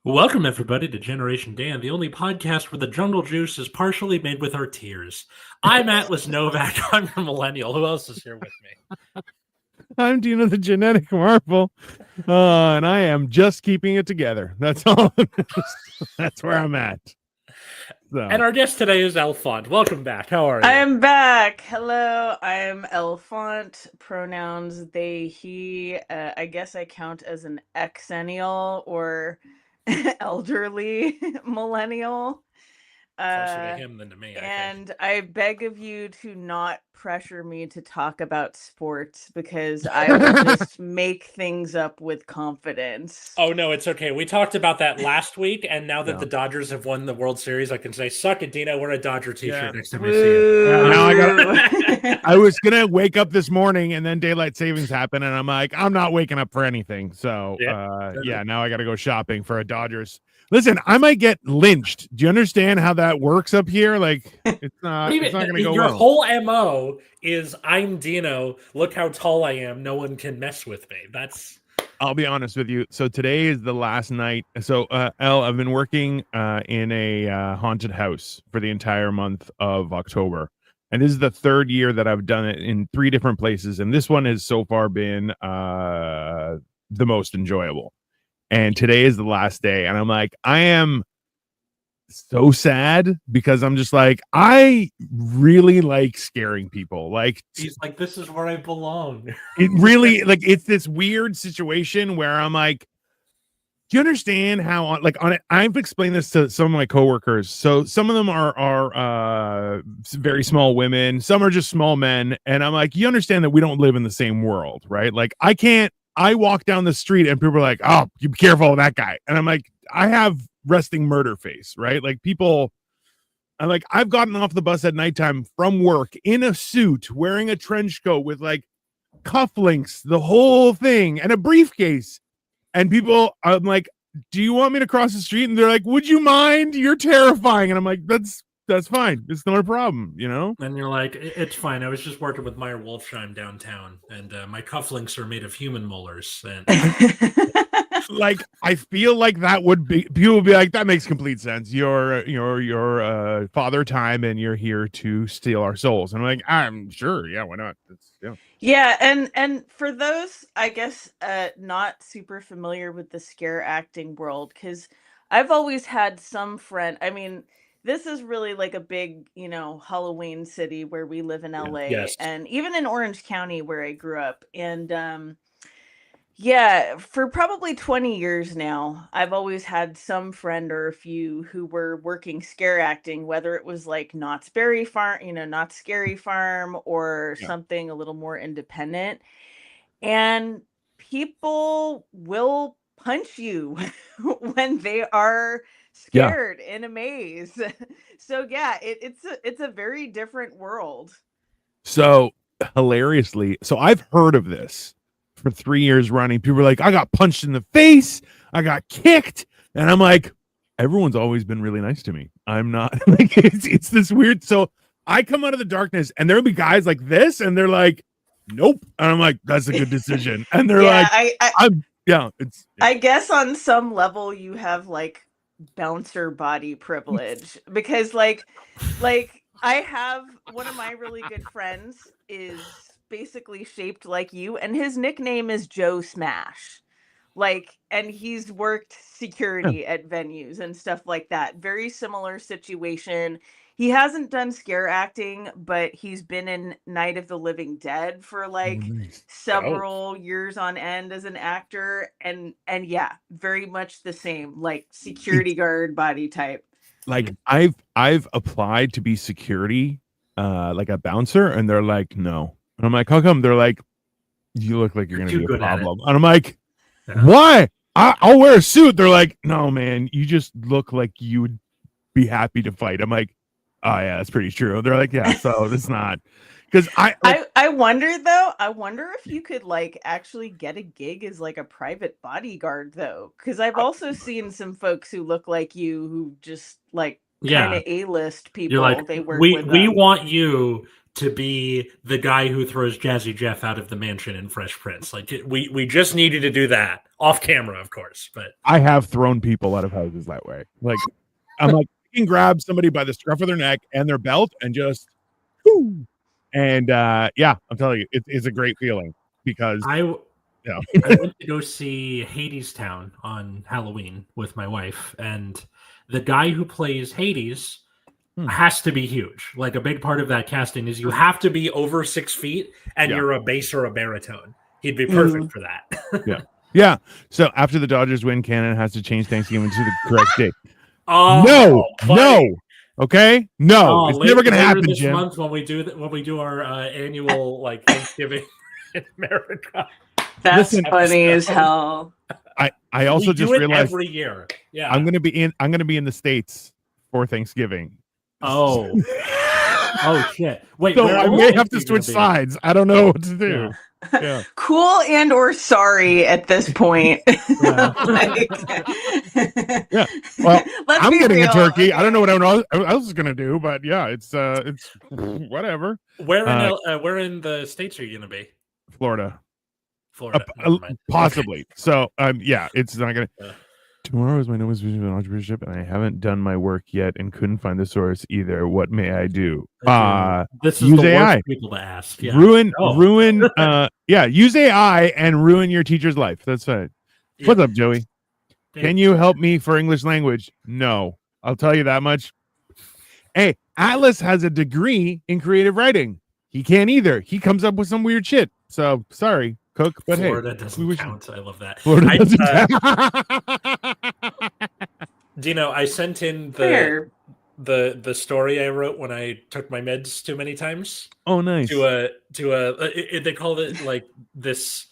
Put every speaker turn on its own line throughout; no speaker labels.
Welcome, everybody, to Generation Dan, the only podcast where the jungle juice is partially made with our tears. I'm Atlas Novak. I'm a millennial. Who else is here with me?
I'm Dino the Genetic Marvel, and I am just keeping it together. That's all. That's where I'm at.
And
So,
our guest today is Faunt. Welcome back. How are you?
I am back. Hello, I am Faunt. Pronouns they, he. I guess I count as an exennial or elderly millennial.
Closer to
Uh,
him than to me, I think.
and I beg of you to not pressure me to talk about sports because I will just make things up with confidence.
Oh, no, it's okay. We talked about that last week, and now that
yeah.
the Dodgers have won the World Series, I can say, suck it, Dino. Wear a Dodger t-shirt
Yeah.
next time I see it.
Now I got.
Woo.
I was gonna wake up this morning, and then daylight savings happened, and I'm like, I'm not waking up for anything. So, now I got to go shopping for a Dodgers. Listen, I might get lynched. Do you understand how that works up here? Like, it's not going to go
Your
well.
whole MO is I'm Dino. Look how tall I am. No one can mess with me. That's.
I'll be honest with you. So today is the last night. So, I've been working in a haunted house for the entire month of October. And this is the third year that I've done it in 3 different places. And this one has so far been the most enjoyable. And today is the last day. And I'm like, I am so sad because I'm just like, I really like scaring people. Like,
He's like, this is where I belong.
it really, like, it's this weird situation where I'm like, do you understand how on it? I've explained this to some of my coworkers. So some of them are very small women, some are just small men, and I'm like, you understand that we don't live in the same world, right? Like, I walk down the street and people are like, oh, you be careful of that guy, and I'm like, I have resting murder face, right? Like, people. I'm like, I've gotten off the bus at nighttime from work in a suit, wearing a trench coat with like cufflinks, the whole thing, and a briefcase. And people, I'm like, do you want me to cross the street? And they're like, would you mind? You're terrifying. And I'm like, that's fine. It's not a problem, you know?
And you're like, it's fine. I was just working with Meyer Wolfsheim downtown, and my cufflinks are made of human molars. And
Like, I feel like that would be, people would be like, that makes complete sense. You're father time and you're here to steal our souls. And I'm like, I'm sure. Yeah, why not? Yeah.
Yeah, and for those, I guess, not super familiar with the scare acting world, because I've always had some friend. I mean, this is really like a big, Halloween city where we live in LA,
yes,
and even in Orange County where I grew up. And yeah, for probably 20 years now, I've always had some friend or a few who were working scare acting, whether it was like Knott's Berry Farm, Knott's Scary Farm, or
Yeah.
something a little more independent. And people will punch you when they are
Yeah.
scared in a maze. So yeah, it's a very different world.
So hilariously, so I've heard of this for 3 years running. People are like, I got punched in the face, I got kicked, and I'm like, everyone's always been really nice to me. I'm not like, it's this weird. So I come out of the darkness, and there'll be guys like this, and they're like, nope, and I'm like, that's a good decision, and they're
Yeah,
like, it's
I guess on some level you have like bouncer body privilege because like I have one of my really good friends is basically shaped like you, and his nickname is Joe Smash. Like, and he's worked
yeah.
security at venues and stuff like that. Very similar situation. He hasn't done scare acting, but he's been in Night of the Living Dead for like
Nice.
several years on end as an actor, and yeah, very much the same, like security guard body type.
Like, I've applied to be security, like a bouncer, and they're like, no. And I'm like, how come? They're like, you look like you're
You're
gonna
too
be a
good at it.
problem. And I'm like,
Yeah.
why? I'll wear a suit. They're like, no, man, you just look like you would be happy to fight. I'm like, oh yeah, that's pretty true. They're like, yeah, so it's not, because
I wonder though. I wonder if you could like actually get a gig as like a private bodyguard though, because I've also seen some folks who look like you who just like kind
Yeah.
of A-list
You're
people.
like,
They work
we
with
we
them.
want you to be the guy who throws Jazzy Jeff out of the mansion in Fresh Prince. Like we just need you to do that off camera, of course. But
I have thrown people out of houses that way. Like, I'm like, you can grab somebody by the scruff of their neck and their belt and just, whoo. And yeah, I'm telling you, it's a great feeling because
I
yeah.
I went to go see Hadestown on Halloween with my wife, and the guy who plays Hades has to be huge. Like a big part of that casting is you have to be over 6 feet and
Yeah.
you're a bass or a baritone. He'd be perfect for that.
Yeah. Yeah. So after the Dodgers win, Canada has to change Thanksgiving to the correct date.
Oh
No,
buddy.
no. Okay, no,
Oh,
it's never gonna
later
happen,
this
Jim.
month when we do our annual like Thanksgiving in America.
That's
Listen,
funny as hell.
I also
we
just
do it
realized
every year. Yeah.
I'm gonna be in the States for Thanksgiving.
Oh. Oh shit! Wait,
So
where
I
else
may
are
have to
you
switch
gonna be?
sides. I don't know what to do.
Yeah.
Yeah.
Cool and or sorry at this point.
Yeah.
Like,
Yeah. Well,
let's
I'm
be
getting
real,
a turkey.
okay?
I don't know what everyone else is gonna do, but yeah, it's whatever.
Where in the States are you gonna be?
Florida.
Florida. Never mind.
Possibly. So yeah, it's not gonna.
Yeah.
Tomorrow is my newest vision of entrepreneurship, and I haven't done my work yet and couldn't find the source either. What may I do?
This is
use
the
AI.
worst people to ask. Yeah.
Ruin. Yeah, use AI and ruin your teacher's life. That's fine.
Yeah.
What's up, Joey?
Hey.
Can you help me for English language? No, I'll tell you that much. Hey, Atlas has a degree in creative writing. He can't either. He comes up with some weird shit. So sorry, Cook, but
Florida
hey,
doesn't count. I love that.
Florida doesn't count.
Dino, I sent in
Fair.
the story I wrote when I took my meds too many times.
Oh, nice.
They call it like this.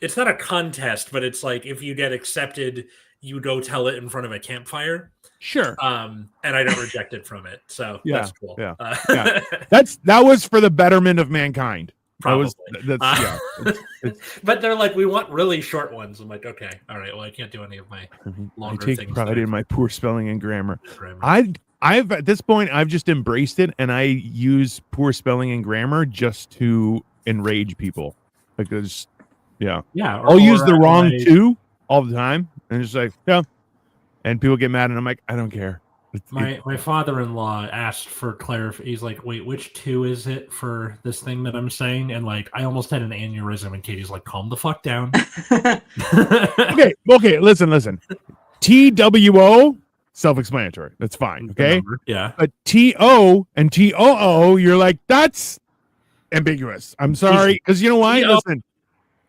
It's not a contest, but it's like if you get accepted, you go tell it in front of a campfire.
Sure.
And I got rejected from it, so
Yeah,
that's cool.
yeah. Yeah. That was for the betterment of mankind.
Probably. But they're like, we want really short ones. I'm like, okay, all right. Well, I can't do any of my longer
I take
things.
pride in my poor spelling and grammar. I've at this point I've just embraced it, and I use poor spelling and grammar just to enrage people because I'll use the wrong two all the time, and just like and people get mad, and I'm like, I don't care.
My father-in-law asked for clarification. He's like, wait, which two is it for this thing that I'm saying? And like, I almost had an aneurysm, and Katie's like, calm the fuck down.
Okay, listen. TWO, self-explanatory. That's fine, okay?
Yeah.
But TO and TOO, you're like, that's ambiguous. I'm sorry, because you know why? Listen.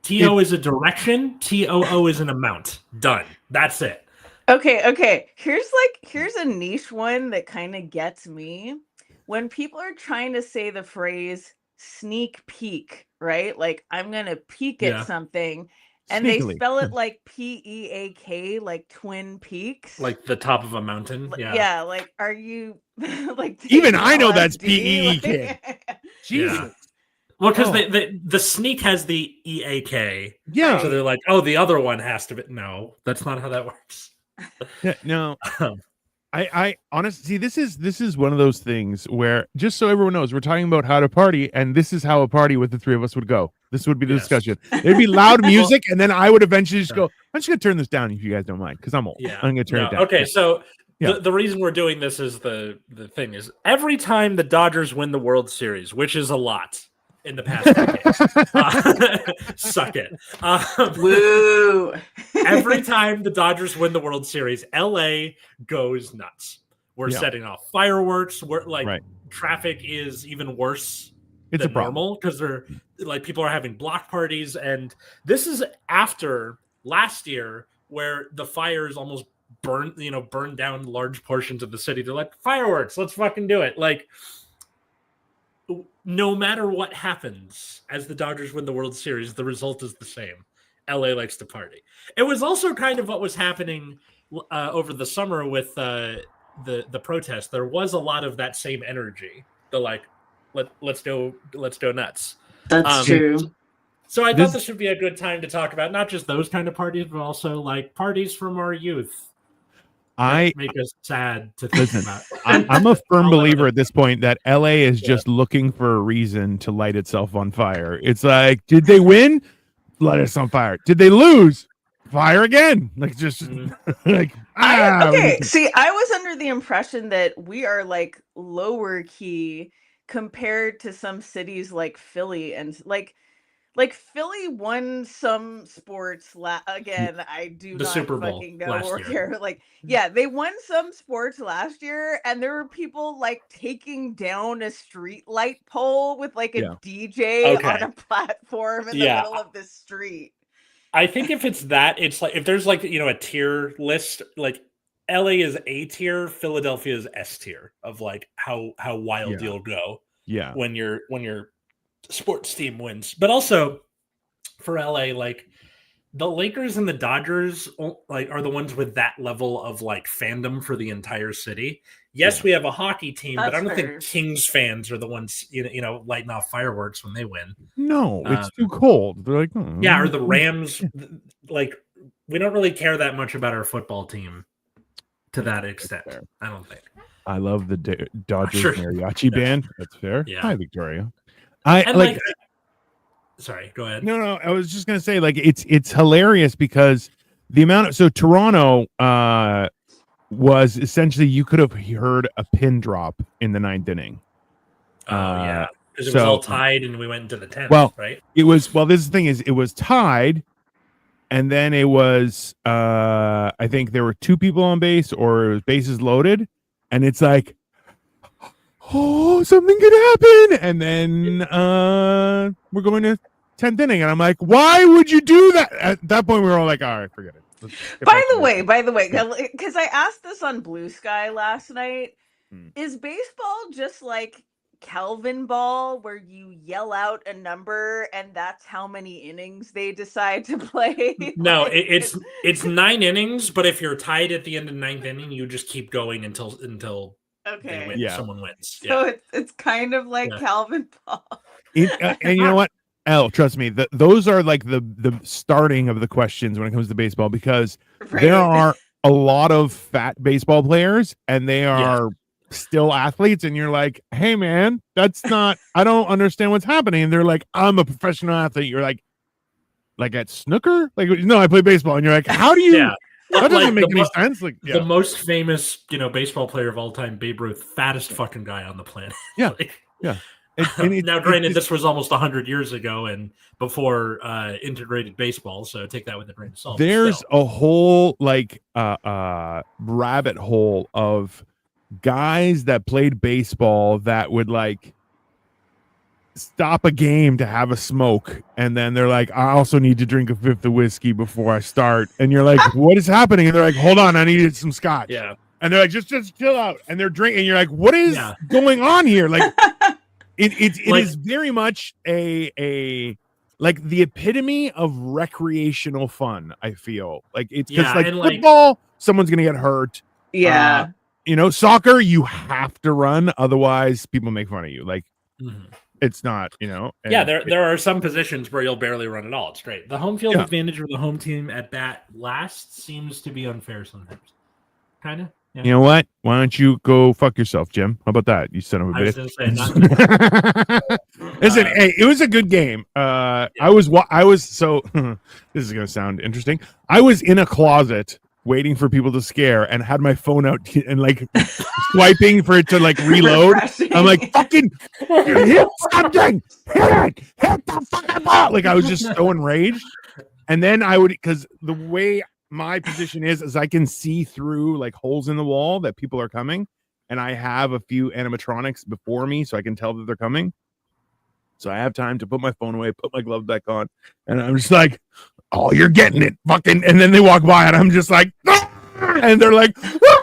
TO is a direction, TOO is an amount. Done. That's it.
Okay. Here's a niche one that kind of gets me. When people are trying to say the phrase sneak peek, right? Like I'm gonna peek at something, and
Sneakily.
they spell it like PEAK, like Twin Peaks,
like the top of a mountain.
Yeah. Like, are you like?
Even I know that's
PEAK.
PEEK. Jesus.
Yeah. Well, because the sneak has the EAK.
Yeah.
So they're like, oh, the other one has to be. No, that's not how that works.
Yeah, no. I honestly see this is one of those things where, just so everyone knows, we're talking about how to party, and this is how a party with the three of us would go. This would be the discussion. There'd be loud music, and then I would eventually just go, I'm just gonna turn this down if you guys don't mind, because I'm old.
Yeah.
I'm gonna turn it down.
Okay, so the reason we're doing this is the thing is every time the Dodgers win the World Series, which is a lot in the past decade. Suck it.
Woo.
Every time the Dodgers win the World Series, LA goes nuts. We're setting off fireworks. We're like traffic is even worse than normal because they're like people are having block parties, and this is after last year where the fires almost burned down large portions of the city. They're like, fireworks, let's fucking do it. Like, no matter what happens as the Dodgers win the World Series, the result is the same. LA likes to party. It was also kind of what was happening over the summer with the protest. There was a lot of that same energy. The like, let's go nuts.
That's true.
So I thought this would be a good time to talk about not just those kind of parties, but also like parties from our youth. make us sad to think about.
I'm a firm believer at this point that LA is just looking for a reason to light itself on fire. It's like, did they win? Light us on fire. Did they lose? Fire again. Like just like
okay. See, I was under the impression that we are like lower key compared to some cities like Philly and like Philly won some sports again. I do
the
not
Super Bowl
fucking know
last
or
year.
care. Like, yeah, they won some sports last year, and there were people like taking down a street light pole with like a DJ on a platform in the middle of the street.
I think if it's that, it's like if there's like a tier list, like LA is A tier, Philadelphia is S tier of like how wild you'll go.
Yeah,
when your sports team wins. But also for LA, like the Lakers and the Dodgers like are the ones with that level of like fandom for the entire city. Yes, we have a hockey team, but I don't think Kings fans are the ones lighting off fireworks when they win.
No, it's too cold. They're like,
or the Rams. Like we don't really care that much about our football team to that extent. I don't think.
I love the Dodgers mariachi band. That's fair.
Yeah.
Hi, Victoria.
Sorry, go ahead.
No. I was just gonna say, like, it's hilarious because the amount of Toronto was essentially you could have heard a pin drop in the 9th inning.
Because it was all tied and we went into the 10th.
Well,
right?
It was. Well, this is the thing is, it was tied, and then it was. I think there were 2 people on base, or it was bases loaded, and it's like, oh, something could happen, and then we're going to 10th inning, and I'm like, why would you do that? At that point, we were all like, all right, forget it.
By the way, because I asked this on Blue Sky last night, is baseball just like Calvin ball, where you yell out a number and that's how many innings they decide to play?
No, it's 9 innings, but if you're tied at the end of 9th inning, you just keep going until someone wins.
So it's kind of like Calvin ball.
And you know what? Trust me, those are like the starting of the questions when it comes to baseball, because there are a lot of fat baseball players and they are still athletes, and you're like, hey man, that's not, I don't understand what's happening. And they're like, I'm a professional athlete. You're like at snooker? Like, no, I play baseball. And you're like, how do you that doesn't make any sense. Like
the most famous, baseball player of all time, Babe Ruth, fattest fucking guy on the planet.
Yeah.
Now, granted, this was almost 100 years ago and before integrated baseball, so take that with a grain of salt.
There's a whole rabbit hole of guys that played baseball that would like stop a game to have a smoke, and then they're like, I also need to drink a 5th of whiskey before I start. And you're like, what is happening? And they're like, hold on, I needed some scotch.
Yeah.
And they're like, just chill out. And they're drinking. And you're like, what is going on here? Like, it is very much a like the epitome of recreational fun. I feel like it's because like football, someone's gonna get hurt.
Yeah.
Soccer, you have to run, otherwise people make fun of you. Like, it's not,
there are some positions where you'll barely run at all. It's great. The home field advantage of the home team at bat last seems to be unfair sometimes. Kind of. Yeah.
You know what? Why don't you go fuck yourself, Jim? How about that? You son of a bitch. Listen, hey, it was a good game. I was so this is gonna sound interesting. I was in a closet waiting for people to scare and had my phone out and like swiping for it to like reload. I'm like, fucking hit something, hit the fucking ball. Like, I was just so enraged. And then I would, because the way my position is I can see through like holes in the wall that people are coming, and I have a few animatronics before me so I can tell that they're coming. So I have time to put my phone away, put my glove back on, and I'm just like, oh, you're getting it, fucking. And then they walk by and I'm just like, ah! And they're like, ah!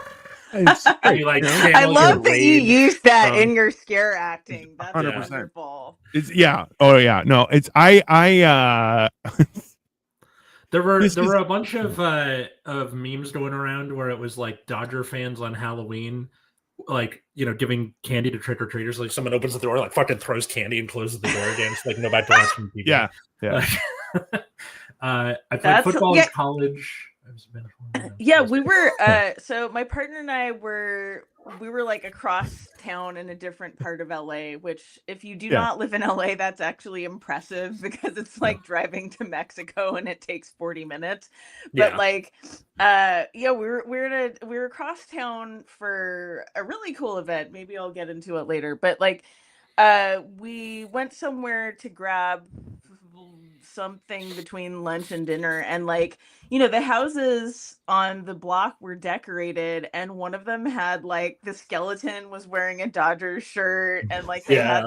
I love that you used that in your scare acting. That's 100%. Wonderful.
There were a bunch of memes going around where it was like Dodger fans on Halloween, like, giving candy to trick or treaters. Like, someone opens the door, like fucking throws candy and closes the door again. It's like, no back to watch from TV.
Yeah.
I played football in college.
Yeah, we were so my partner and I were like across town in a different part of LA, which if you do not live in LA, that's actually impressive because it's like driving to Mexico and it takes 40 minutes. But like we were across town for a really cool event. Maybe I'll get into it later. But like we went somewhere to grab something between lunch and dinner, and like, you know, the houses on the block were decorated, and one of them had like the skeleton was wearing a Dodgers shirt, and like they had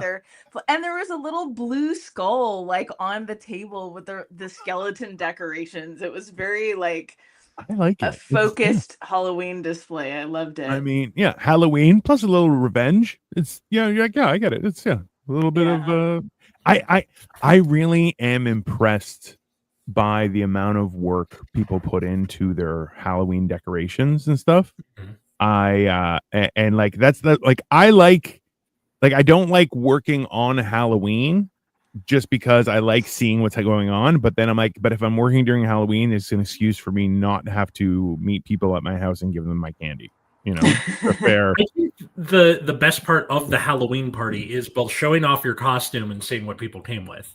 and there was a little blue skull like on the table with the skeleton decorations. It was very like
I like it.
A focused Halloween display. I loved it.
I mean, Halloween plus a little revenge. It's you're like, I get it. It's a little bit of I really am impressed by the amount of work people put into their Halloween decorations and stuff. And like that's like I don't like working on Halloween just because I like seeing what's going on. But then I'm like, but if I'm working during Halloween, it's an excuse for me not to have to meet people at my house and give them my candy. You know, fair.
I think the best part of the Halloween party is both showing off your costume and seeing what people came with.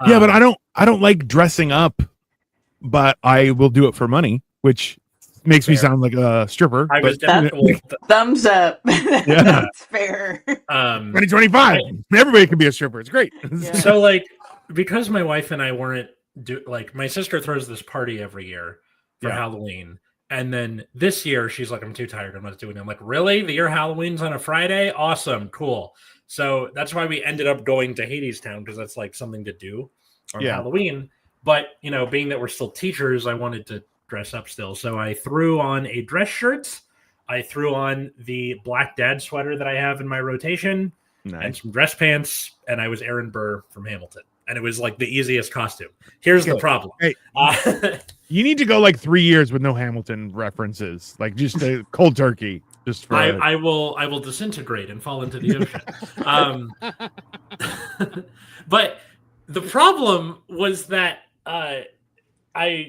Yeah, but I don't like dressing up, but I will do it for money, which makes me sound like a stripper.
Thumbs up.
Yeah,
that's fair.
2025, everybody can be a stripper. It's great.
Yeah.
So like, because my wife and I weren't my sister throws this party every year for Halloween. And then this year, she's like, I'm too tired. I'm not doing it. I'm like, really? The year Halloween's on a Friday? Awesome. Cool. So that's why we ended up going to Hadestown, because that's like something to do on Halloween. But, you know, being that we're still teachers, I wanted to dress up still. So I threw on a dress shirt. I threw on the black dad sweater that I have in my rotation and some dress pants. And I was Aaron Burr from Hamilton. And it was like the easiest costume. Here's the problem. Hey,
you need to go like 3 years with no Hamilton references, like just a cold turkey. Just for
I will disintegrate and fall into the ocean. But the problem was that in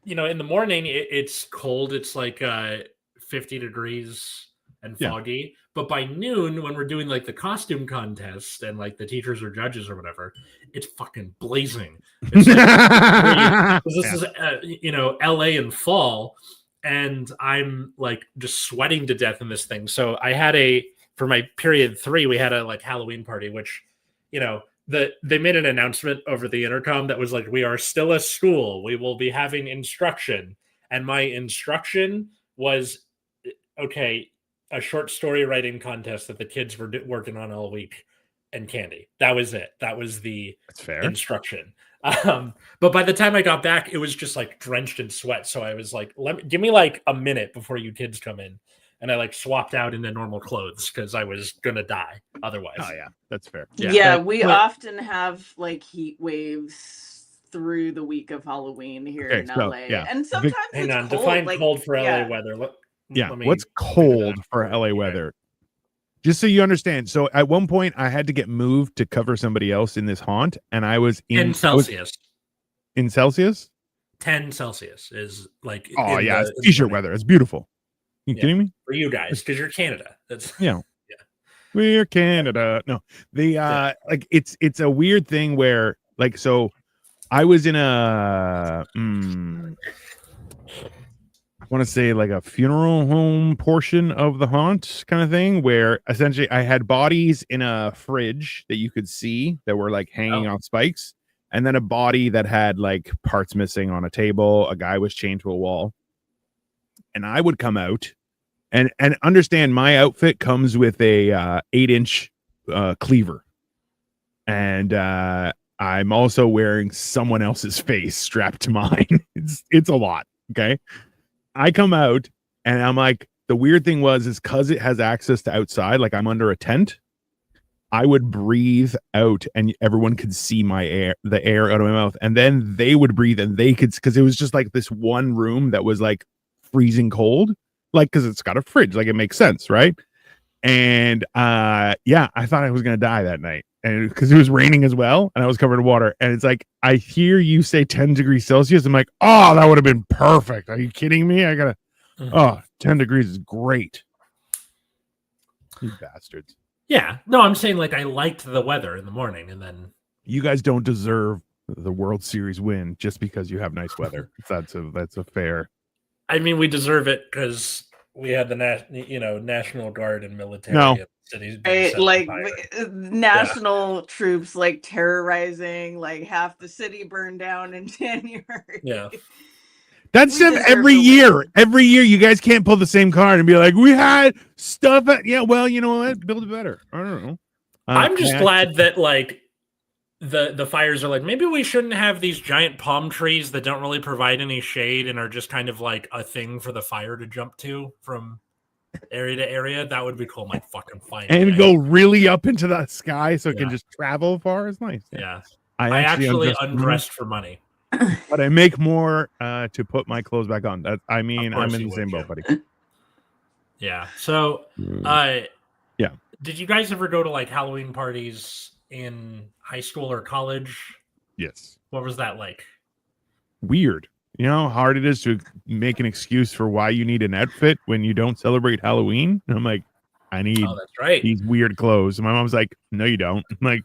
the morning it's cold. It's like 50 degrees and foggy. But by noon, when we're doing like the costume contest and like the teachers or judges or whatever, it's fucking blazing. It's like, this is LA in fall, and I'm like just sweating to death in this thing. So I had for my period 3, we had a like Halloween party, which, you know, they made an announcement over the intercom that was like, we are still a school. We will be having instruction. And my instruction was, okay, a short story writing contest that the kids were working on all week and candy. That was it. That was the instruction. But by the time I got back, it was just like drenched in sweat. So I was like, give me like a minute before you kids come in. And I like swapped out into normal clothes because I was going to die otherwise.
Oh yeah, that's fair.
Yeah, we often have like heat waves through the week of Halloween here in LA. And sometimes it's cold.
Define cold for LA weather.
What's cold for LA weather? Just so you understand. So at one point I had to get moved to cover somebody else in this haunt, and I was in
Celsius.
In Celsius?
10 Celsius is like
it's t-shirt weather. It's beautiful. You kidding me?
For you guys, because you're Canada. That's
We're Canada. No. Like it's a weird thing where like, so I was in a I want to say like a funeral home portion of the haunt kind of thing, where essentially I had bodies in a fridge that you could see that were like hanging on spikes, and then a body that had like parts missing on a table. A guy was chained to a wall, and I would come out and understand my outfit comes with a 8-inch cleaver, and I'm also wearing someone else's face strapped to mine. It's a lot. Okay. I come out and I'm like, the weird thing is because it has access to outside, like I'm under a tent, I would breathe out and everyone could see the air out of my mouth. And then they would breathe and they could, because it was just like this one room that was like freezing cold, like, because it's got a fridge, like it makes sense. Right. And I thought I was going to die that night. and because it was raining as well, and I was covered in water, and it's like I hear you say 10 degrees Celsius. I'm like, oh, that would have been perfect. Are you kidding me? I gotta. Oh, 10 degrees is great. You bastards.
Yeah, no, I'm saying like I liked the weather in the morning, and then
you guys don't deserve the World Series win just because you have nice weather. That's a fair.
I mean, we deserve it because we had the National Guard and military.
No.
Like national troops like terrorizing, like half the city burned down in January.
Yeah.
That's every year. Every year, you guys can't pull the same card and be like, we had stuff. Yeah, well, you know what? Build it better. I don't know.
I'm just glad that like the fires are like, maybe we shouldn't have these giant palm trees that don't really provide any shade and are just kind of like a thing for the fire to jump to from area to area. That would be cool. My fucking fine.
And go really up into the sky so it can just travel far. It's nice.
Yeah. I actually undressed for money.
But I make more to put my clothes back on. That I'm in the same boat, buddy.
Yeah. So, did you guys ever go to like Halloween parties in high school or college?
Yes.
What was that like?
Weird. You know how hard it is to make an excuse for why you need an outfit when you don't celebrate Halloween? And I'm like, I need these weird clothes. And my mom's like, no, you don't. I'm like,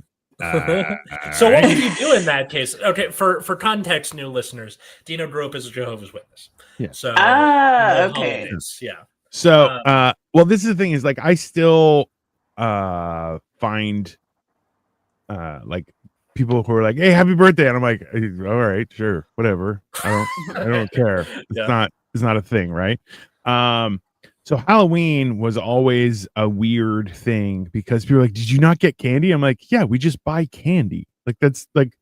so what would you do in that case? Okay, for context, new listeners, Dino grew up as a Jehovah's Witness.
Yeah.
So
okay.
Yeah.
So well, this is the thing is like I still find like people who are like, hey, happy birthday, and I'm like, all right, sure, whatever. I don't care. It's not a thing, right? So Halloween was always a weird thing because people are like, did you not get candy? I'm like, yeah, we just buy candy. Like that's like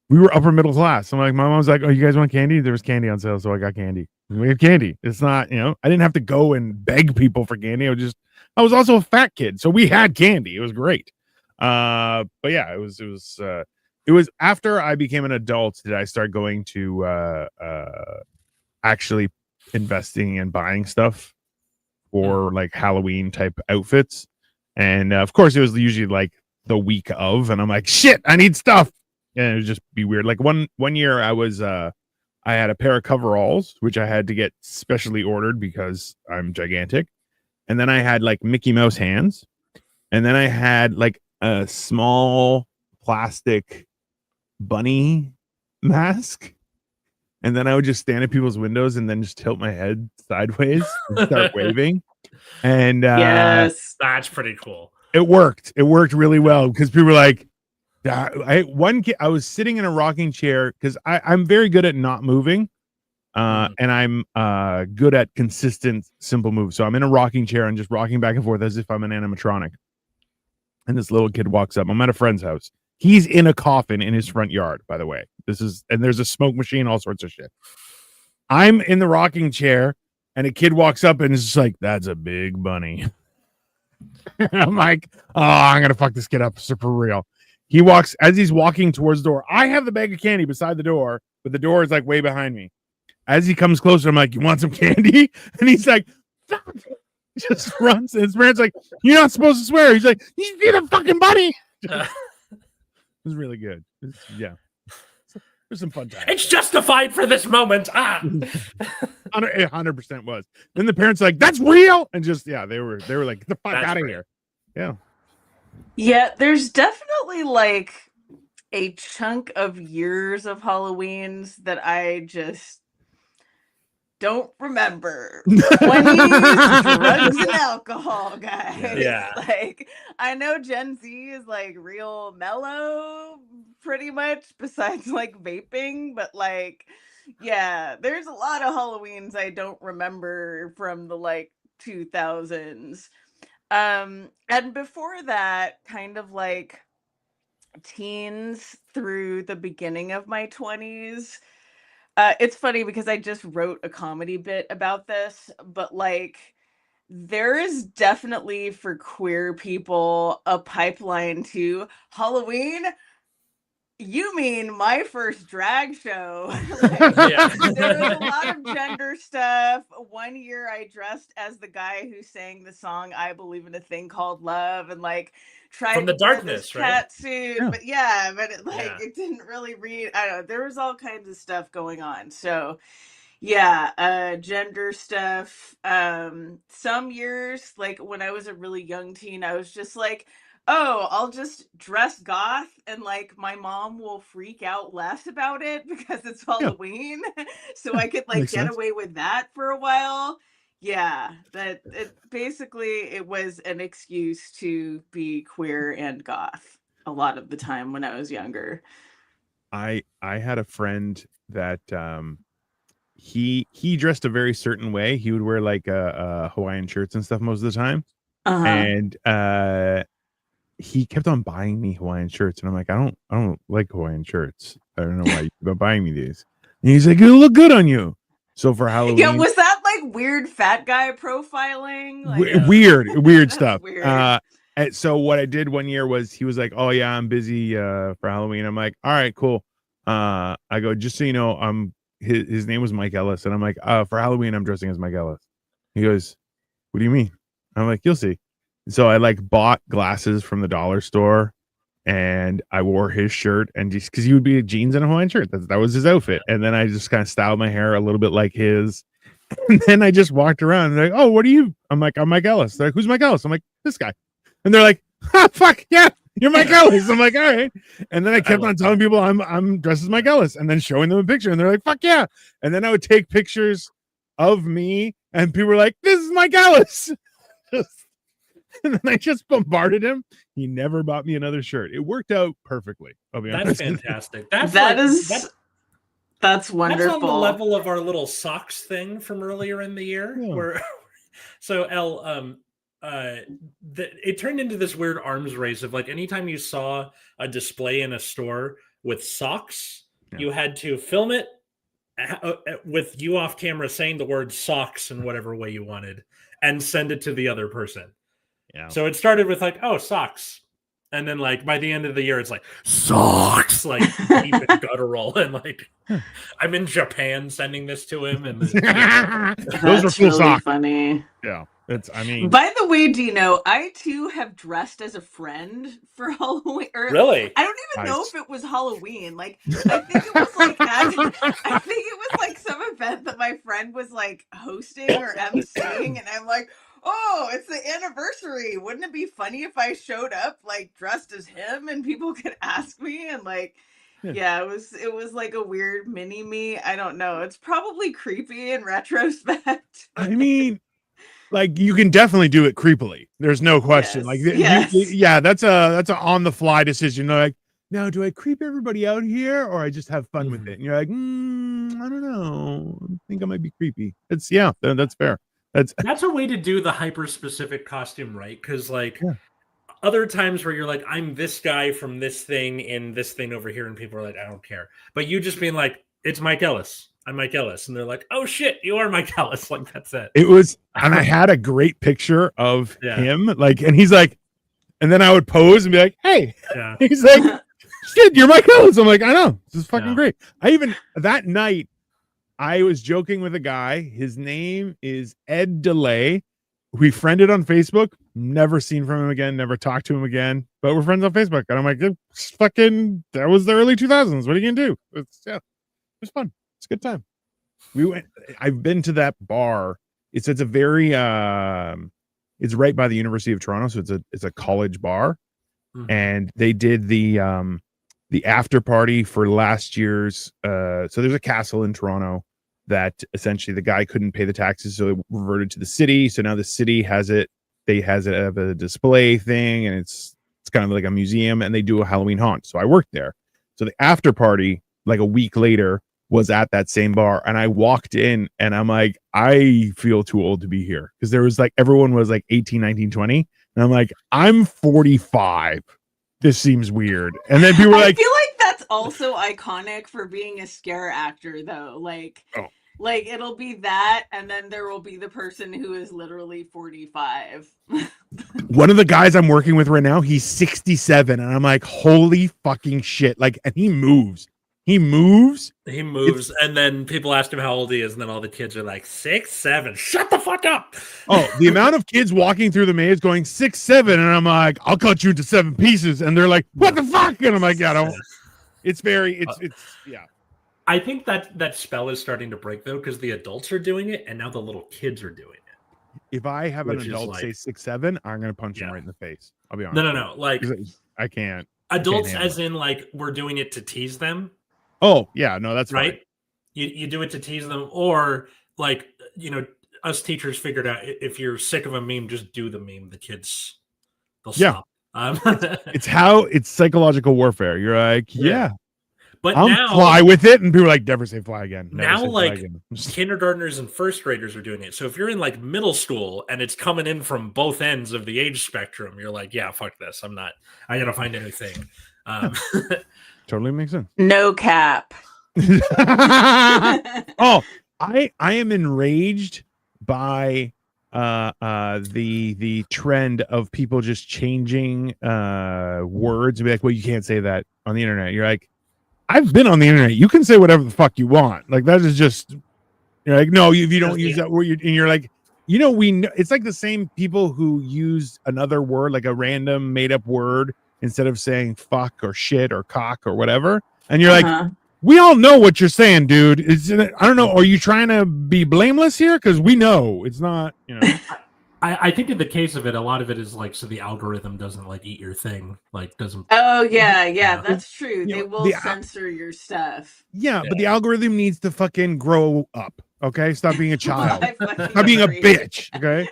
we were upper middle class. I'm like, my mom's like, oh, you guys want candy? There was candy on sale, so I got candy. We have candy. It's not, I didn't have to go and beg people for candy. I was also a fat kid, so we had candy. It was great. But yeah, it was after I became an adult that I started going to actually investing and buying stuff for like Halloween type outfits. And of course it was usually like the week of, and I'm like, shit, I need stuff. And it would just be weird. Like one year I had a pair of coveralls, which I had to get specially ordered because I'm gigantic. And then I had like Mickey Mouse hands. And then I had like a small plastic bunny mask. And then I would just stand at people's windows and then just tilt my head sideways and start waving. And
yes,
that's pretty cool.
It worked. It worked really well because people were like, I was sitting in a rocking chair because I'm very good at not moving. And I'm good at consistent, simple moves. So I'm in a rocking chair and just rocking back and forth as if I'm an animatronic. And this little kid walks up. I'm at a friend's house. He's in a coffin in his front yard, by the way. And there's a smoke machine, all sorts of shit. I'm in the rocking chair, and a kid walks up and is just like, that's a big bunny. I'm like, oh, I'm going to fuck this kid up for real. As he's walking towards the door, I have the bag of candy beside the door, but the door is like way behind me. As he comes closer, I'm like, you want some candy? And he's like, just runs. And his parents like, you're not supposed to swear. He's like, you see the fucking bunny. It was really good. There's some fun times.
It's justified for this moment.
100% was. Then the parents like, that's real. And just, they were like, get the fuck out of here. Yeah.
Yeah, there's definitely like a chunk of years of Halloweens that I just don't remember. 20s, drugs and alcohol, guys.
Yeah.
Like, I know Gen Z is like real mellow, pretty much, besides like vaping, but like, yeah, there's a lot of Halloweens I don't remember from the like 2000s. And before that, kind of like teens through the beginning of my 20s. It's funny because I just wrote a comedy bit about this, but like there is definitely for queer people a pipeline to Halloween. You mean my first drag show? There was a lot of gender stuff. One year I dressed as the guy who sang the song I Believe in a Thing Called Love and like tried
from the
to wear
darkness,
this
right?
cat suit,
Yeah.
but it didn't really read. I don't know. There was all kinds of stuff going on. So yeah, gender stuff. Some years, like when I was a really young teen, I was just like, oh, I'll just dress goth and like my mom will freak out less about it because it's
Yeah.
Halloween. So I could like
Makes
get
sense.
away with that for a while. Yeah, that it basically it was an excuse to be queer and goth a lot of the time when I was younger.
I had a friend that he dressed a very certain way. He would wear like Hawaiian shirts and stuff most of the time.
Uh-huh.
And he kept on buying me Hawaiian shirts, and I'm like, I don't like Hawaiian shirts. I don't know why you keep on buying me these. And he's like, it'll look good on you. So for
Yeah,
Halloween,
was that like weird fat guy profiling? Like
weird
that's
stuff.
weird.
And so what I did one year was he was like, oh yeah, I'm busy for Halloween. I'm like, all right, cool. I go, just so you know, his name was Mike Ellis, and I'm like, for Halloween I'm dressing as Mike Ellis. He goes, what do you mean? I'm like, you'll see. So I like bought glasses from the dollar store, and I wore his shirt, and just because he would be jeans and a Hawaiian shirt, that was his outfit. And then I just kind of styled my hair a little bit like his. And then I just walked around and they're like, oh, what are you? I'm like, I'm Mike Ellis. They're like, who's Mike Ellis? I'm like, this guy. And they're like, ah, fuck yeah, you're Mike Ellis. I'm like, all right. And then I kept on telling people I'm dressed as Mike Ellis, and then showing them a picture, and they're like, fuck yeah. And then I would take pictures of me, and people were like, this is Mike Ellis. And then I just bombarded him. He never bought me another shirt. It worked out perfectly. I'll be honest.
That's fantastic. That's
wonderful.
That's on the level of our little socks thing from earlier in the year.
Yeah.
Where, so it turned into this weird arms race of like anytime you saw a display in a store with socks, you had to film it with you off camera saying the word socks in whatever way you wanted and send it to the other person.
Yeah.
So it started with like, oh, socks. And then like by the end of the year, it's like socks, like deep and guttural. And like I'm in Japan sending this to him. And
those are full
really
socks.
Funny.
Yeah.
By the way, Dino, I too have dressed as a friend for Halloween.
Really?
I don't even know if it was Halloween. Like, I think it was like I think it was like some event that my friend was like hosting or emceeing, and I'm like, oh, it's the anniversary. Wouldn't it be funny if I showed up like dressed as him and people could ask me? And like, yeah, it was like a weird mini me. I don't know. It's probably creepy in retrospect.
I mean, like you can definitely do it creepily. There's no question.
Yes,
that's a on the fly decision. They're like, now do I creep everybody out here or I just have fun with it? And you're like, I don't know. I think I might be creepy. That's fair. That's
a way to do the hyper specific costume, right? Because like other times where you're like, I'm this guy from this thing in this thing over here, and people are like, I don't care. But you just being like, it's Mike Ellis. I'm Mike Ellis. And they're like, oh shit, you are Mike Ellis. Like that's it.
It was, and I had a great picture of him, like, and he's like, and then I would pose and be like, hey, he's like, shit, you're Mike Ellis. I'm like, I know, this is fucking great. That night, I was joking with a guy. His name is Ed DeLay. We friended on Facebook. Never seen from him again. Never talked to him again. But we're friends on Facebook. And I'm like, that was the early 2000s. What are you gonna do? It was fun. It's a good time. I've been to that bar. It's a very it's right by the University of Toronto, so it's a college bar. And they did the after party for last year's so there's a castle in Toronto that essentially the guy couldn't pay the taxes, so it reverted to the city. So now the city has it have a display thing, and it's kind of like a museum, and they do a Halloween haunt. So I worked there. So the after party, like a week later, was at that same bar, and I walked in and I'm like, I feel too old to be here, because there was like everyone was like 18, 19, 20, and I'm like, I'm 45. This seems weird. And then people were like,
I feel like that's also iconic for being a scare actor though. Like it'll be that, and then there will be the person who is literally 45.
One of the guys I'm working with right now, he's 67, and I'm like, holy fucking shit. Like, and he moves. He moves.
And then people ask him how old he is, and then all the kids are like 6, 7. Shut the fuck up!
Oh, the amount of kids walking through the maze going 6, 7, and I'm like, I'll cut you into 7 pieces, and they're like, what the fuck? And I'm like, yeah, don't. It's yeah.
I think that spell is starting to break though, because the adults are doing it, and now the little kids are doing it.
If I have an adult say 6, 7, I'm gonna punch him right in the face. I'll be honest.
No. Like
I can't.
Adults, as in like we're doing it to tease them.
Oh yeah, no, that's
right.
Fine.
You do it to tease them, or like us teachers figured out if you're sick of a meme, just do the meme. The kids, they'll stop.
It's psychological warfare. You're like, yeah.
But
I'll
now
fly with it, and people are like, never say fly again.
Now, like kindergartners and first graders are doing it. So if you're in like middle school and it's coming in from both ends of the age spectrum, you're like, yeah, fuck this. I gotta find anything.
Totally makes sense.
No cap.
Oh, I am enraged by the trend of people just changing words and be like, well, you can't say that on the internet. You're like, I've been on the internet. You can say whatever the fuck you want. Like that is just, you're like, no, if you don't use that word, and you're like, we know it's like the same people who use another word, like a random made up word, instead of saying fuck or shit or cock or whatever. And you're like, we all know what you're saying, dude. I don't know. Are you trying to be blameless here? Because we know it's not,
I think in the case of it, a lot of it is like, so the algorithm doesn't like eat your thing, like doesn't.
Oh yeah, that's true. They will censor your stuff.
Yeah, but the algorithm needs to fucking grow up. Okay, stop being a child. Stop being a bitch. Okay.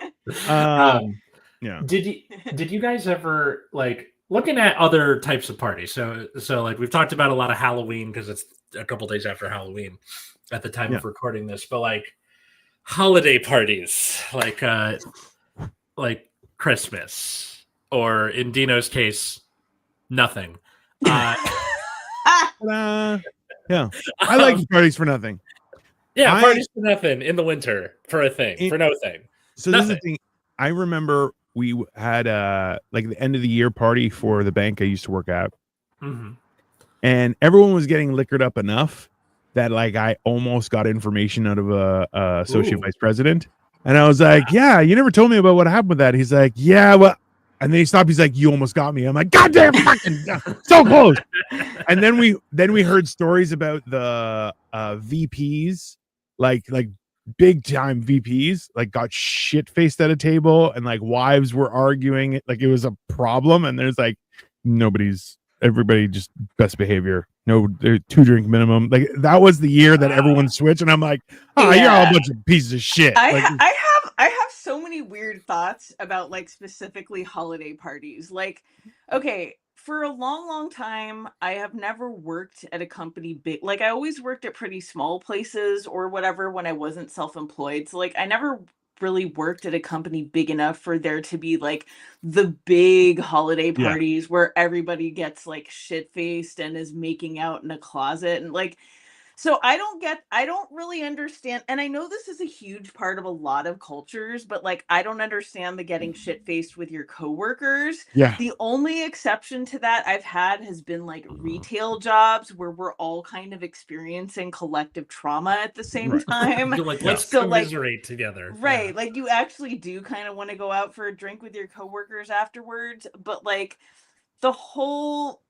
Yeah.
Did you guys ever like looking at other types of parties? So like we've talked about a lot of Halloween because it's a couple days after Halloween at the time of recording this, but like holiday parties, like Christmas, or in Dino's case, nothing.
Yeah, I like parties for nothing.
Yeah, parties for nothing in the winter for a thing, for no thing.
So this is the thing. I remember we had like the end of the year party for the bank I used to work at, and everyone was getting liquored up enough that like I almost got information out of a associate vice president. And I was like, yeah, you never told me about what happened with that. He's like, yeah, well, and then he stopped. He's like, you almost got me. I'm like, goddamn, fucking so close. And then we heard stories about the VPs, like big time VPs, like got shit faced at a table, and like wives were arguing, like it was a problem. And there's like everybody just best behavior. No, 2 drink minimum. Like that was the year that everyone switched, and I'm like, you're all a bunch of pieces of shit.
I have so many weird thoughts about like specifically holiday parties. Like, okay, for a long time, I have never worked at a company big. Like, I always worked at pretty small places or whatever when I wasn't self-employed. So like, I never really worked at a company big enough for there to be like the big holiday parties where everybody gets like shit faced and is making out in a closet, and like, so I don't really understand. And I know this is a huge part of a lot of cultures, but like, I don't understand the getting shit faced with your coworkers.
Yeah.
The only exception to that I've had has been like retail jobs where we're all kind of experiencing collective trauma at the same time.
You're like, let's commiserate together.
Right. Yeah. Like you actually do kind of want to go out for a drink with your coworkers afterwards. But like the whole,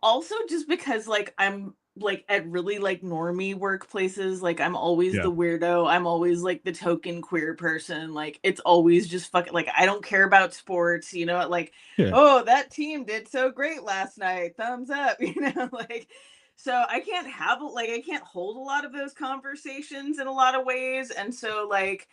also just because like I'm like at really like normie workplaces, like I'm always the weirdo, I'm always like the token queer person, like it's always just fucking like I don't care about sports, like oh, that team did so great last night, thumbs up, like, so I can't hold a lot of those conversations in a lot of ways. And so like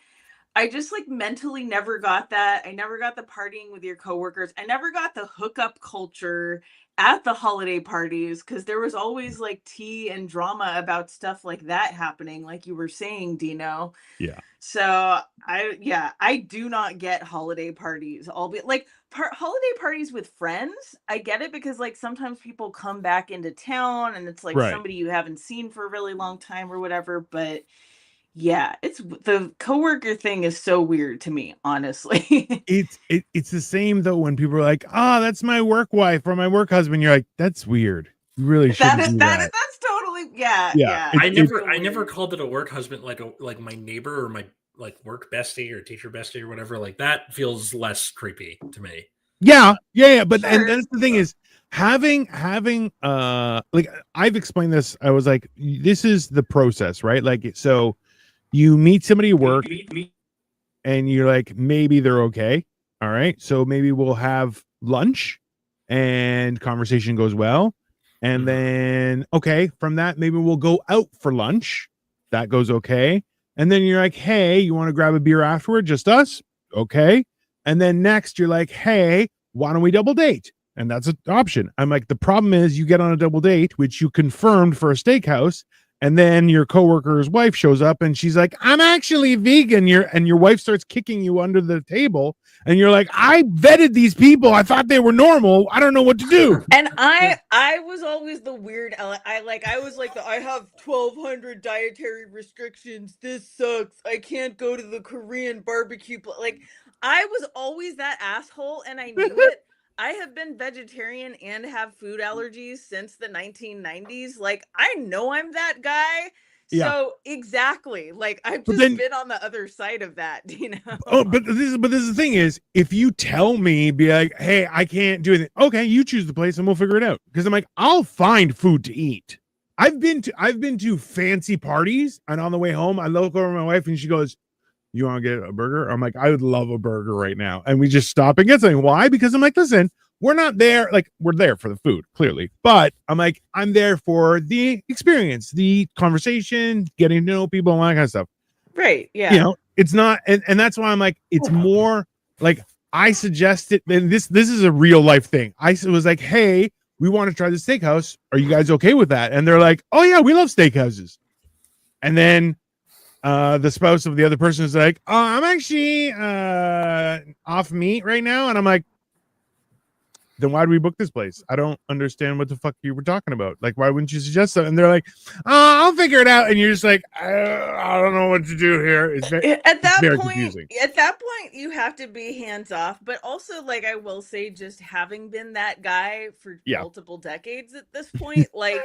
I just like mentally never got that. I never got the partying with your coworkers. I never got the hookup culture at the holiday parties, because there was always like tea and drama about stuff like that happening, like you were saying, Dino.
Yeah.
So I do not get holiday parties. Albeit like holiday parties with friends, I get it, because like sometimes people come back into town and it's like somebody you haven't seen for a really long time or whatever. But yeah, it's the coworker thing is so weird to me, honestly.
It's the same though when people are like, that's my work wife or my work husband. You're like, that's weird. You really shouldn't do that.
That's Yeah.
I never called it a work husband, like my neighbor or my like work bestie or teacher bestie or whatever. Like that feels less creepy to me.
Yeah. But
Sure.
and that's the thing is having like I've explained this. I was like, this is the process, right? Like, so you meet somebody at work and you're like, maybe they're okay. All right. So maybe we'll have lunch and conversation goes well. And then, okay, from that, maybe we'll go out for lunch. That goes okay. And then you're like, hey, you want to grab a beer afterward? Just us? Okay. And then next, you're like, hey, why don't we double date? And that's an option. I'm like, the problem is you get on a double date, which you confirmed for a steakhouse. And then your coworker's wife shows up and she's like, I'm actually vegan. Your wife starts kicking you under the table. And you're like, I vetted these people. I thought they were normal. I don't know what to do.
And I was always the weird. I was like I have 1,200 dietary restrictions. This sucks. I can't go to the Korean barbecue. Like I was always that asshole, and I knew it. I have been vegetarian and have food allergies since the 1990s. Like I know I'm that guy.
Yeah.
So exactly, like I've just been on the other side of that, you know.
Oh, but this is the thing is, if you tell me, be like, hey, I can't do anything. Okay, you choose the place and we'll figure it out. Because I'm like, I'll find food to eat. I've been to fancy parties, and on the way home, I look over at my wife and she goes, you want to get a burger? I'm like, I would love a burger right now. And we just stop and get something. Why? Because I'm like, listen, we're not there. Like, we're there for the food, clearly. But I'm like, I'm there for the experience, the conversation, getting to know people, and all that kind of stuff.
Right. Yeah.
You know, it's not, and that's why I'm like, it's more like I suggested, and this is a real life thing. I was like, hey, we want to try the steakhouse. Are you guys okay with that? And they're like, oh yeah, we love steakhouses. And then the spouse of the other person is like, oh, I'm actually off meat right now. And I'm like, then why do we book this place? I don't understand what the fuck you were talking about. Like, why wouldn't you suggest that? And they're like, I'll figure it out. And you're just like, I don't know what to do here.
At that point,
confusing.
At that point, you have to be hands off. But also, like I will say, just having been that guy for multiple decades at this point, like,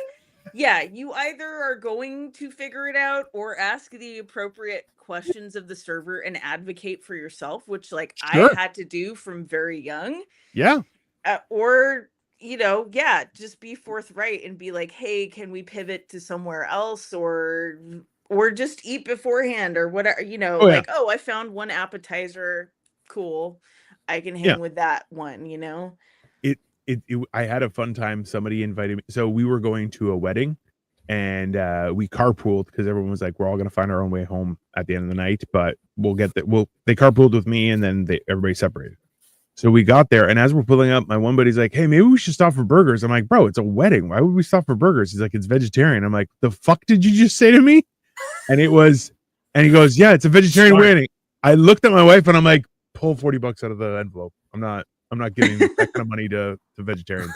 yeah, you either are going to figure it out or ask the appropriate questions of the server and advocate for yourself, which like I had to do from very young.
Yeah.
Or, you know, just be forthright and be like, hey, can we pivot to somewhere else, or just eat beforehand or whatever, you know, I found one appetizer. Cool. I can hang with that one, you know?
I had a fun time. Somebody invited me. So we were going to a wedding and we carpooled because everyone was like, we're all going to find our own way home at the end of the night, but we'll get that. They carpooled with me and then everybody separated. So we got there, and as we're pulling up, my one buddy's like, hey, maybe we should stop for burgers. I'm like, bro, it's a wedding. Why would we stop for burgers? He's like, it's vegetarian. I'm like, the fuck did you just say to me? And he goes, yeah, it's a vegetarian wedding. I looked at my wife and I'm like, pull $40 out of the envelope. I'm not giving that kind of money to vegetarians.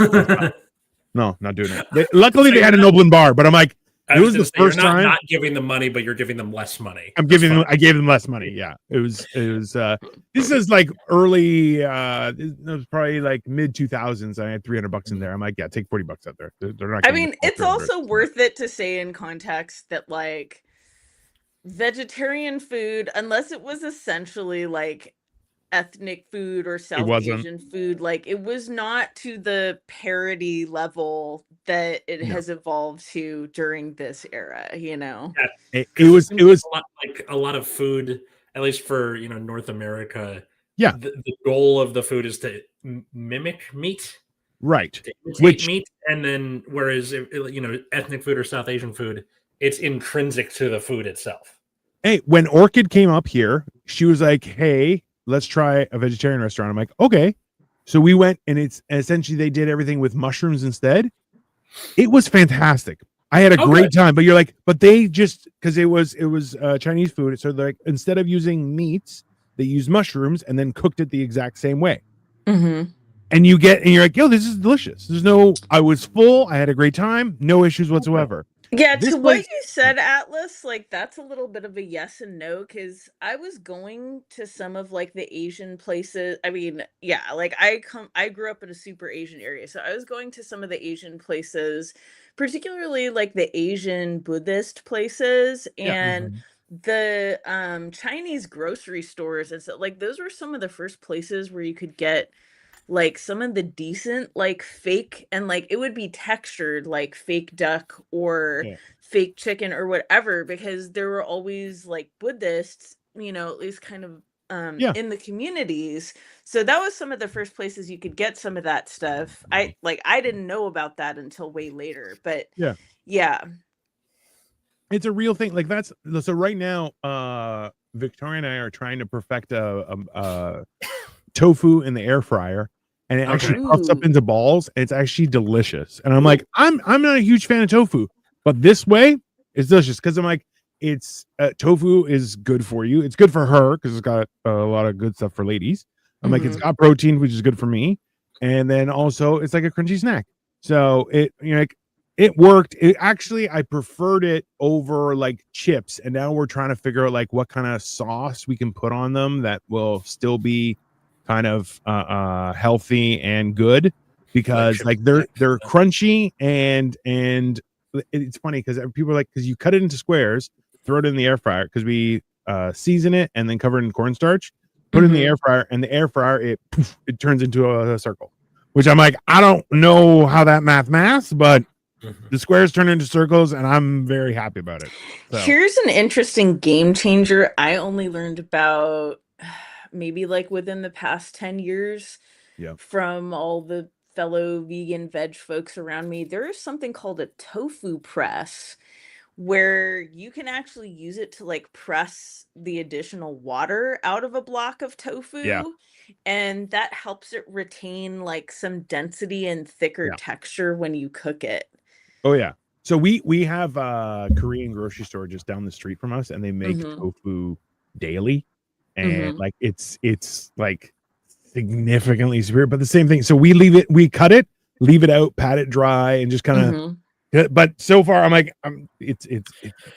No, not doing it. Luckily they had an Oberlin bar, but I'm like, it was the first time.
Not giving them money, but you're giving them less money.
I gave them less money. Yeah, it was. This is like early. It was probably like mid 2000s. I had $300 in there. I'm like, yeah, take $40 out there. They're not.
I mean, it's also worth it to say in context that like vegetarian food, unless it was essentially like ethnic food or South Asian food, like it was not to the parody level that it has evolved to during this era, you know.
It was
a lot of food, at least for, you know, North America.
Yeah,
the goal of the food is to mimic meat,
right?
Which meat, and then whereas you know, ethnic food or South Asian food, it's intrinsic to the food itself.
Hey, when Orchid came up here, she was like, hey, let's try a vegetarian restaurant. I'm like, okay. So we went, and it's essentially they did everything with mushrooms instead. It was fantastic. I had a great time, but you're like, but they just, because it was Chinese food. So they're like, instead of using meats, they used mushrooms and then cooked it the exact same way.
Mm-hmm.
And you're like, yo, this is delicious. I was full. I had a great time. No issues whatsoever.
Yeah, to what you said, Atlas, like that's a little bit of a yes and no, because I was going to some of like the Asian places. I mean, yeah, like I grew up in a super Asian area, so I was going to some of the Asian places particularly like the Asian Buddhist places and
Mm-hmm.
the Chinese grocery stores. And so like those were some of the first places where you could get like some of the decent like fake, and like it would be textured like fake duck or fake chicken or whatever, because there were always like Buddhists, at least kind of in the communities. So that was some of the first places you could get some of that stuff. I didn't know about that until way later, but yeah.
It's a real thing. Like that's so right now, Victoria and I are trying to perfect a tofu in the air fryer, and it actually puffs up into balls, and it's actually delicious. And I'm like, I'm not a huge fan of tofu, but this way it's delicious, because I'm like, it's tofu is good for you. It's good for her because it's got a lot of good stuff for ladies. I'm like, it's got protein, which is good for me, and then also it's like a crunchy snack. So it worked. It actually, I preferred it over like chips, and now we're trying to figure out like what kind of sauce we can put on them that will still be kind of healthy and good, because like they're crunchy, and it's funny because people are like, because you cut it into squares, throw it in the air fryer, because we season it and then cover it in cornstarch, put it in the air fryer, and the air fryer it turns into a circle, which I'm like, I don't know how that maths, but the squares turn into circles, and I'm very happy about it. So.
Here's an interesting game changer I only learned about maybe like within the past 10 years from all the fellow vegan veg folks around me. There is something called a tofu press, where you can actually use it to like press the additional water out of a block of tofu. And that helps it retain like some density and thicker texture when you cook it.
Oh yeah. So we have a Korean grocery store just down the street from us, and they make tofu daily, and like it's like significantly superior, but the same thing. So we cut it, leave it out, pat it dry, and just kind of. But so far, I'm like, it's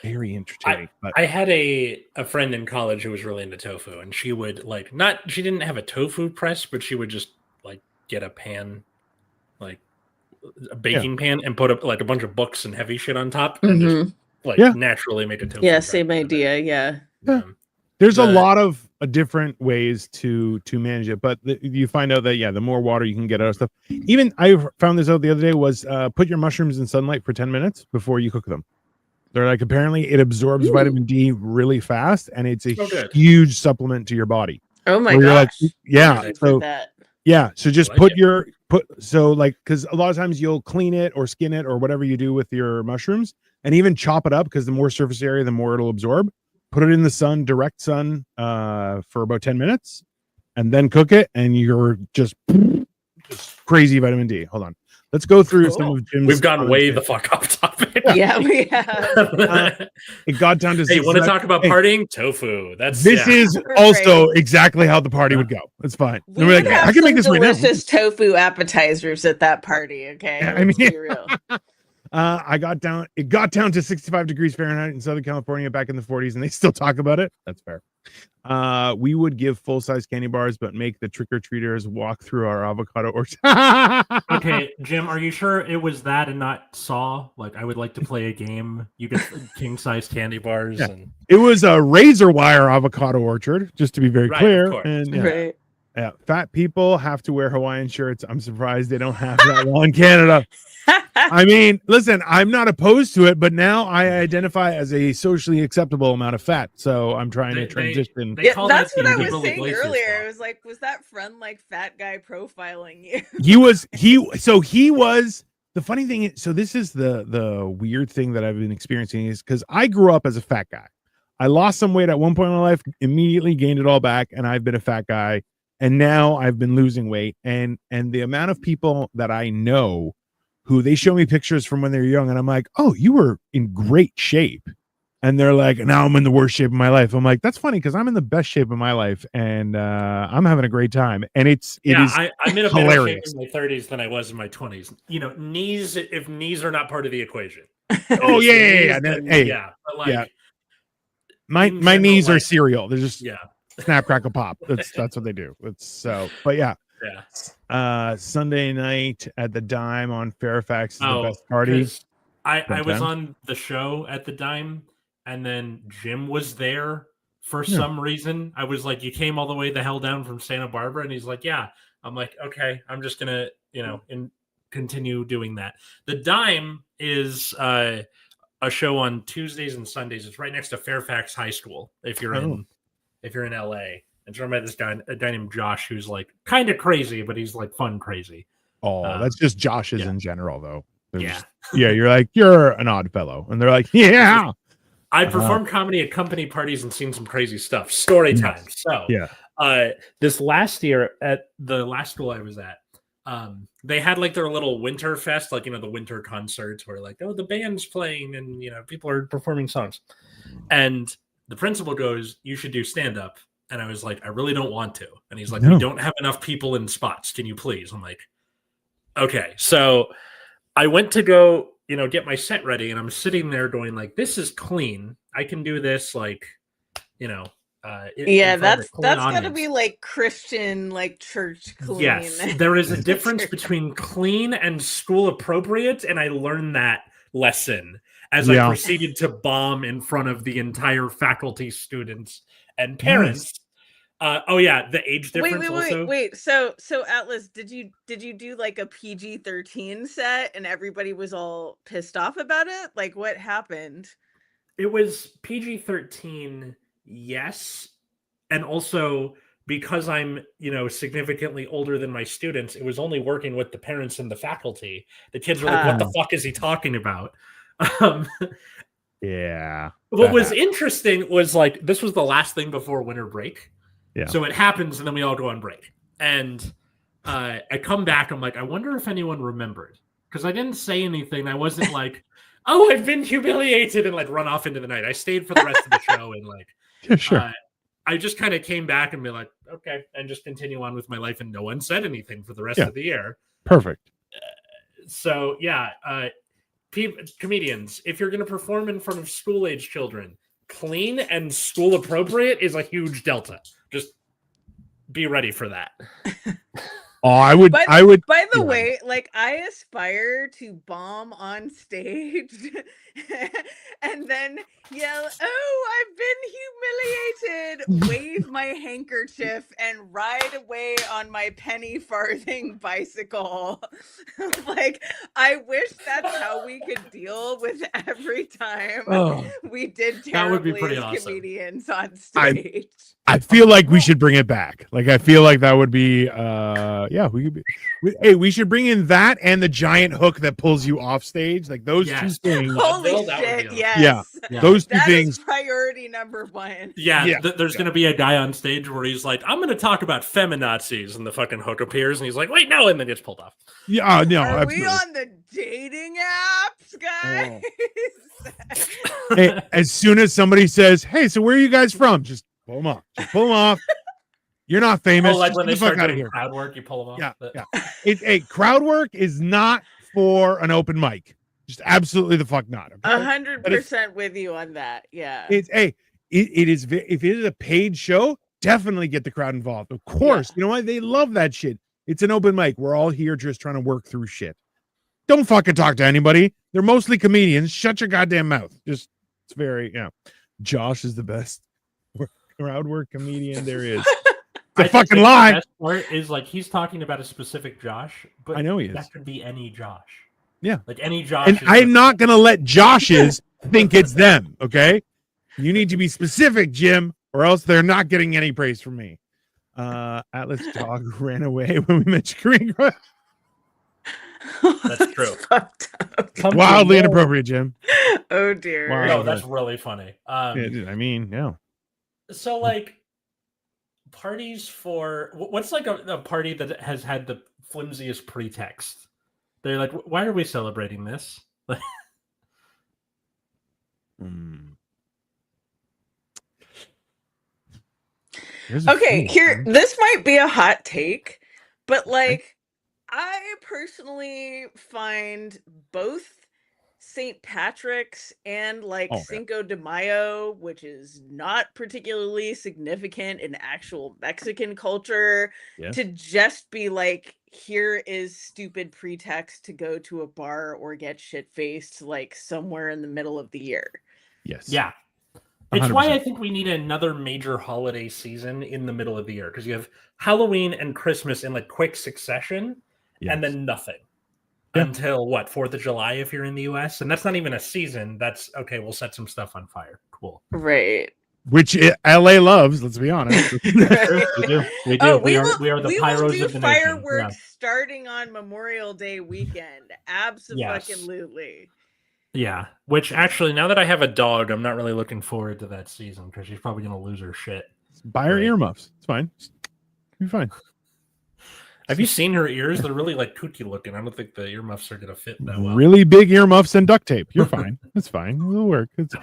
very entertaining.
I had a friend in college who was really into tofu, and she would like she didn't have a tofu press, but she would just like get a pan, like a baking pan, and put up like a bunch of books and heavy shit on top, and just like naturally make a tofu.
Yeah, same idea. Yeah.
There's a lot of different ways to manage it, but you find out that the more water you can get out of stuff. Even I found this out the other day was put your mushrooms in sunlight for 10 minutes before you cook them. They're like, apparently it absorbs vitamin D really fast, and it's a huge supplement to your body.
Oh my gosh!
Like, so just because a lot of times you'll clean it or skin it or whatever you do with your mushrooms, and even chop it up, because the more surface area, the more it'll absorb. Put it in the sun, direct sun, for about 10 minutes, and then cook it, and you're just crazy vitamin D. Hold on. Let's go through some of Jim's.
We've gone way the fuck off topic.
Yeah, we have.
It got down to.
Hey, want to talk about partying? Tofu.
This is also exactly how the party would go. It's fine.
We would like, have I can make this delicious tofu appetizers at that party. Okay, let's be real.
It got down to 65 degrees Fahrenheit in Southern California back in the 40s, and they still talk about it. That's fair. We would give full-size candy bars, but make the trick-or-treaters walk through our avocado orchard.
Okay, Jim, are you sure it was that and not Saw? Like, I would like to play a game. You get king-size candy bars. And
it was a razor wire avocado orchard, just to be very clear. And yeah, fat people have to wear Hawaiian shirts. I'm surprised they don't have that law in Canada. I mean, listen, I'm not opposed to it, but now I identify as a socially acceptable amount of fat. So I'm trying to transition.
That's what I was saying earlier. It was like, was that friend like fat guy profiling you?
He was the funny thing. So this is the weird thing that I've been experiencing is because I grew up as a fat guy. I lost some weight at one point in my life, immediately gained it all back, and I've been a fat guy. And now I've been losing weight, and the amount of people that I know who they show me pictures from when they're young, and I'm like, oh, you were in great shape. And they're like, now I'm in the worst shape of my life. I'm like, that's funny, because I'm in the best shape of my life, and I'm having a great time. And I'm
in a better shape in my 30s than I was in my 20s. You know, if knees are not part of the equation.
Oh yeah. But like, my knees are cereal. They're just snap, crackle, pop. That's what they do. Sunday night at the Dime on Fairfax is the best party.
I was on the show at the Dime, and then Jim was there for some reason. I was like, "You came all the way the hell down from Santa Barbara," and he's like, "Yeah." I'm like, "Okay, I'm just gonna, continue doing that." The Dime is a show on Tuesdays and Sundays. It's right next to Fairfax High School. If you're in LA, and it's run by this guy, a guy named Josh, who's like kind of crazy, but he's like fun crazy.
Oh, that's just Josh's in general, though.
Yeah.
You're like, you're an odd fellow. And they're like, yeah.
I performed comedy at company parties and seen some crazy stuff. Story time. So this last year at the last school I was at, they had like their little winter fest, like, the winter concerts where like, oh, the band's playing and, people are performing songs. And the principal goes, "You should do stand-up." And I was like, "I really don't want to." And he's like, "We don't have enough people in spots. Can you please?" I'm like, okay. So I went to go, get my set ready, and I'm sitting there going like, "This is clean. I can do this." Like,
that's gotta be like Christian, like church clean.
Yes, there is a difference between clean and school appropriate, and I learned that lesson as I proceeded to bomb in front of the entire faculty, students, and parents. The age difference.
Wait. So Atlas, did you do like a PG-13 set and everybody was all pissed off about it? Like, what happened?
It was PG-13, yes, and also because I'm significantly older than my students, it was only working with the parents and the faculty. The kids were like, "What the fuck is he talking about?" What was interesting was like this was the last thing before winter break. Yeah. So it happens, and then we all go on break. And I come back. I'm like, I wonder if anyone remembered, because I didn't say anything. I wasn't like, "Oh, I've been humiliated," and like run off into the night. I stayed for the rest of the show and like, I just kind of came back and be like, okay, and just continue on with my life. And no one said anything for the rest of the year.
Perfect.
Comedians, if you're going to perform in front of school-age children, clean and school appropriate is a huge delta. Just be ready for that.
I would.
By the way, like, I aspire to bomb on stage and then yell, "Oh, I've been humiliated," wave my handkerchief, and ride away on my penny farthing bicycle. Like, I wish that's how we could deal with every time we did terribly as awesome comedians on stage.
I feel like we should bring it back. Like, I feel like that would be, we could be. We should bring in that and the giant hook that pulls you off stage. Like those two things.
Holy shit! Yes.
Yeah. Those two things.
Is priority number one.
There's going to be a guy on stage where he's like, "I'm going to talk about feminazis," and the fucking hook appears, and he's like, "Wait, no," and then gets pulled off.
Yeah, no.
Are
absolutely.
we on the dating apps, guys?
Hey, as soon as somebody says, "Hey, so where are you guys from?" Just pull them off. You're not famous.
Like when they start doing crowd work, you pull them off.
Yeah. Crowd work is not for an open mic. Just absolutely the fuck not.
100% with you on that. Yeah.
It is. If it is a paid show, definitely get the crowd involved. Of course, you know what? They love that shit. It's an open mic. We're all here just trying to work through shit. Don't fucking talk to anybody. They're mostly comedians. Shut your goddamn mouth. It's very, Josh is the best crowd work comedian there is. It's a fucking lie.
The best part is like he's talking about a specific Josh, but
I know he is.
That could be any Josh.
Yeah.
Like any Josh.
And I'm not going to let Joshes think it's them, okay? You need to be specific, Jim, or else they're not getting any praise from me. Atlas dog ran away when we mentioned Korean.
That's true.
Wildly inappropriate, Jim.
Oh dear.
No, that's really funny. So like parties for what's like a party that has had the flimsiest pretext? They're like, why are we celebrating this?
Okay, this might be a hot take, but like I personally find both St. Patrick's and like Cinco de Mayo, which is not particularly significant in actual Mexican culture, to just be like, here is stupid pretext to go to a bar or get shit faced like somewhere in the middle of the year.
Yes.
Yeah.
100%.
It's why I think we need another major holiday season in the middle of the year, because you have Halloween and Christmas in like quick succession, and then nothing until what, 4th of July if you're in the US, and that's not even a season. That's okay. We'll set some stuff on fire. Cool.
Right.
Which LA loves. Let's be honest.
We do. We do. We are the pyros of the
fireworks
nation.
starting on Memorial Day weekend. Absolutely.
Yeah, which actually, now that I have a dog, I'm not really looking forward to that season because she's probably going to lose her shit.
Buy her earmuffs. It's fine. You're fine.
Have you seen her ears? They're really like kooky looking. I don't think the earmuffs are going to fit that well.
Really big earmuffs and duct tape. You're fine. It's fine. It'll work. It's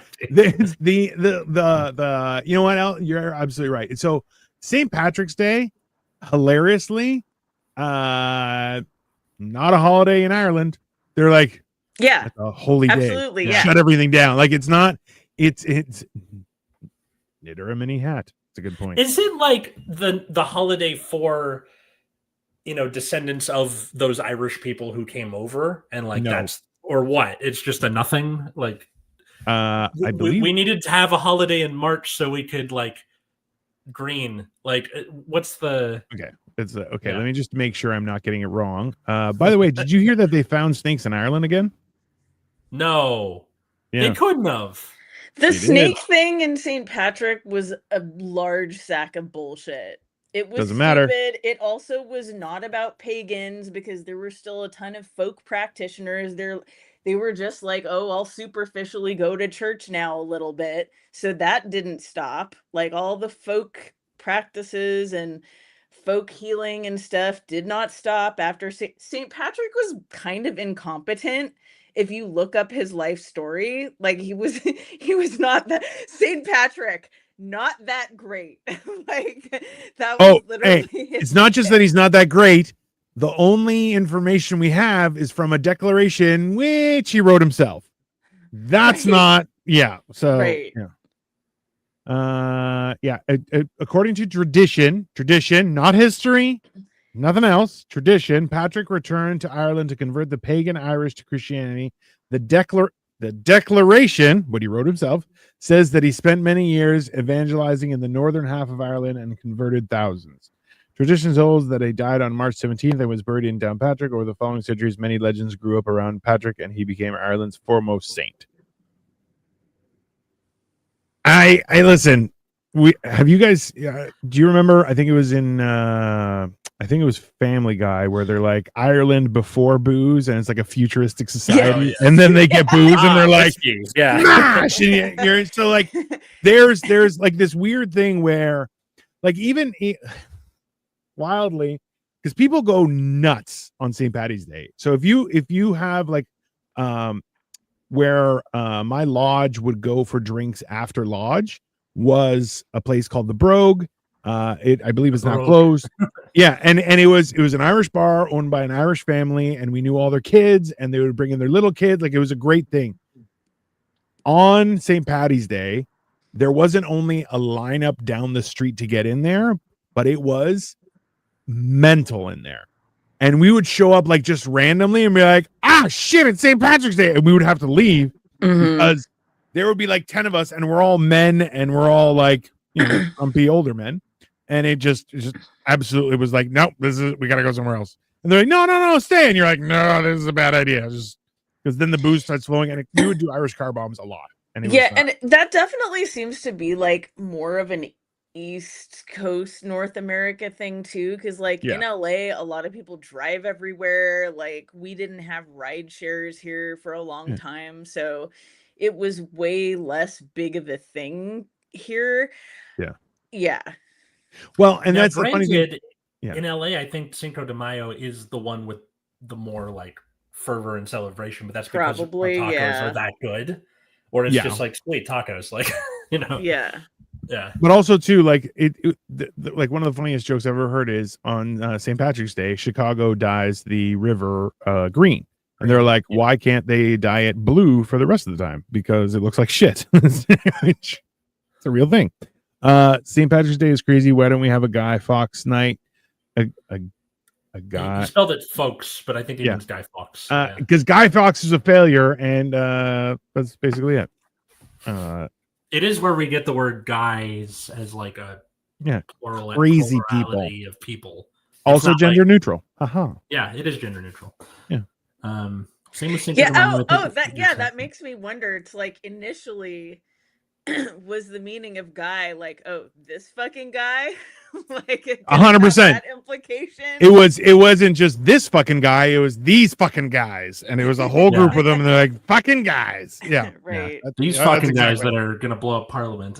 the you know what, Al? You're absolutely right. So St. Patrick's Day, hilariously, not a holiday in Ireland. They're like,
yeah,
a holy day.
Absolutely, yeah.
Shut everything down. Like it's not. It's knit her a mini hat. It's a good point.
Is it like the holiday for, you know, descendants of those Irish people who came over, and like that's, or what? It's just a nothing. Like,
I believe
we needed to have a holiday in March so we could like green. Like, what's the?
Okay, it's okay. Yeah. Let me just make sure I'm not getting it wrong. By the way, did you hear that they found snakes in Ireland again?
No, they couldn't have.
The snake thing in St. Patrick was a large sack of bullshit. It was
Doesn't matter.
It also was not about pagans, because there were still a ton of folk practitioners there. They were just like, oh, I'll superficially go to church now a little bit. So that didn't stop. Like all the folk practices and folk healing and stuff did not stop after St. Patrick was kind of incompetent. If you look up his life story, like he was not that St. Patrick, not that great. Like that was literally
it's not just that he's not that great. The only information we have is from a declaration which he wrote himself. That's not so according to tradition, not history, nothing else. Tradition. Patrick returned to Ireland to convert the pagan Irish to Christianity. The declaration, what he wrote himself, says that he spent many years evangelizing in the northern half of Ireland and converted thousands. Tradition holds that he died on March 17th and was buried in Downpatrick. Over the following centuries, many legends grew up around Patrick, and he became Ireland's foremost saint. I listen. Have you guys? Do you remember? I think it was in. I think it was Family Guy, where they're like Ireland before booze, and it's like a futuristic society, and then they get booze, and they're like, "Smash!" And you're so like, there's like this weird thing where, like, even wildly, because people go nuts on St. Paddy's Day. So if you have like, where my lodge would go for drinks after lodge was a place called the Brogue. I believe it's now closed. Yeah, and it was an Irish bar owned by an Irish family, and we knew all their kids, and they would bring in their little kids. Like, it was a great thing. On St. Paddy's Day, there wasn't only a lineup down the street to get in there, but it was mental in there. And we would show up like just randomly and be like, shit, it's St. Patrick's Day, and we would have to leave because there would be like 10 of us, and we're all men, and we're all like, you know, grumpy older men. And it just absolutely was like, nope, we gotta go somewhere else. And they're like, no, stay. And you're like, no, this is a bad idea. Just because then the booze starts flowing, and we would do Irish car bombs a lot. And
and that definitely seems to be like more of an East Coast North America thing too, because like in LA, a lot of people drive everywhere. Like, we didn't have ride shares here for a long time, so it was way less big of a thing here. Yeah.
Well, and that's the funny thing.
In LA, I think Cinco de Mayo is the one with the more like fervor and celebration, but that's because
probably
tacos are that good, or it's just like sweet tacos, like, you know.
Yeah.
But also too, like like one of the funniest jokes I've ever heard is on St. Patrick's Day, Chicago dyes the river green. And they're like, why can't they dye it blue for the rest of the time? Because it looks like shit. It's a real thing. St. Patrick's Day is crazy. Why don't we have a Guy Fawkes night? A guy.
He spelled it folks, but I think he means Guy Fawkes.
Because Guy Fawkes is a failure, and that's basically it.
It is where we get the word guys as like a plural
crazy people
of people.
Also gender neutral.
Yeah, it is gender neutral.
Yeah.
Same with Cinco
Yeah.
de Mayo.
That makes me wonder. It's like initially was the meaning of guy like, oh, this fucking guy? Like
100%
implication.
It wasn't just this fucking guy, it was these fucking guys, and it was a whole group of them, and they're like fucking guys. Yeah.
Right.
These fucking guys that are gonna blow up Parliament.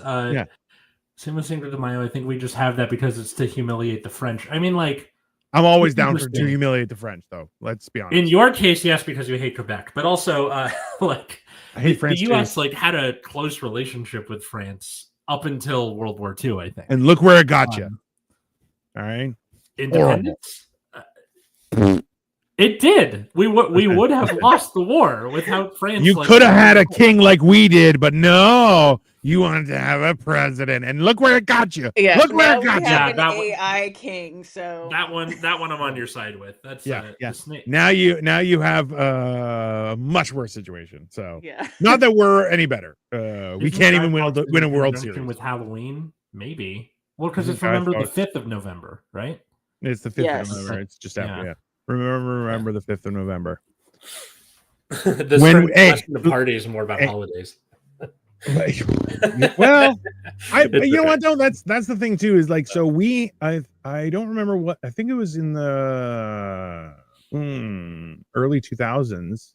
Same with Cinco de Mayo. I think we just have that because it's to humiliate the French. I mean, like,
I'm always down to humiliate the French, though. Let's be honest.
In your case, yes, because you hate Quebec, but also, like,
I hate France.
The U.S. like had a close relationship with France up until World War II, I think.
And look where it got you. All right,
independence. It did. We would have lost the war without France.
You could have had a king like we did, but no. You wanted to have a president, and look where it got you.
Yeah,
look where it got you.
An AI king. So
that one I'm on your side with. That's
Now you have a much worse situation. So
yeah,
not that we're any better. We can't even win a World Series
with Halloween. Maybe because it's remember the 5th of November, right?
It's the 5th of November. It's just after. Yeah. Remember the 5th of November.
The party is more about holidays.
Well, you know what though? That's the thing too. Is like so I don't remember what I think it was in the early 2000s,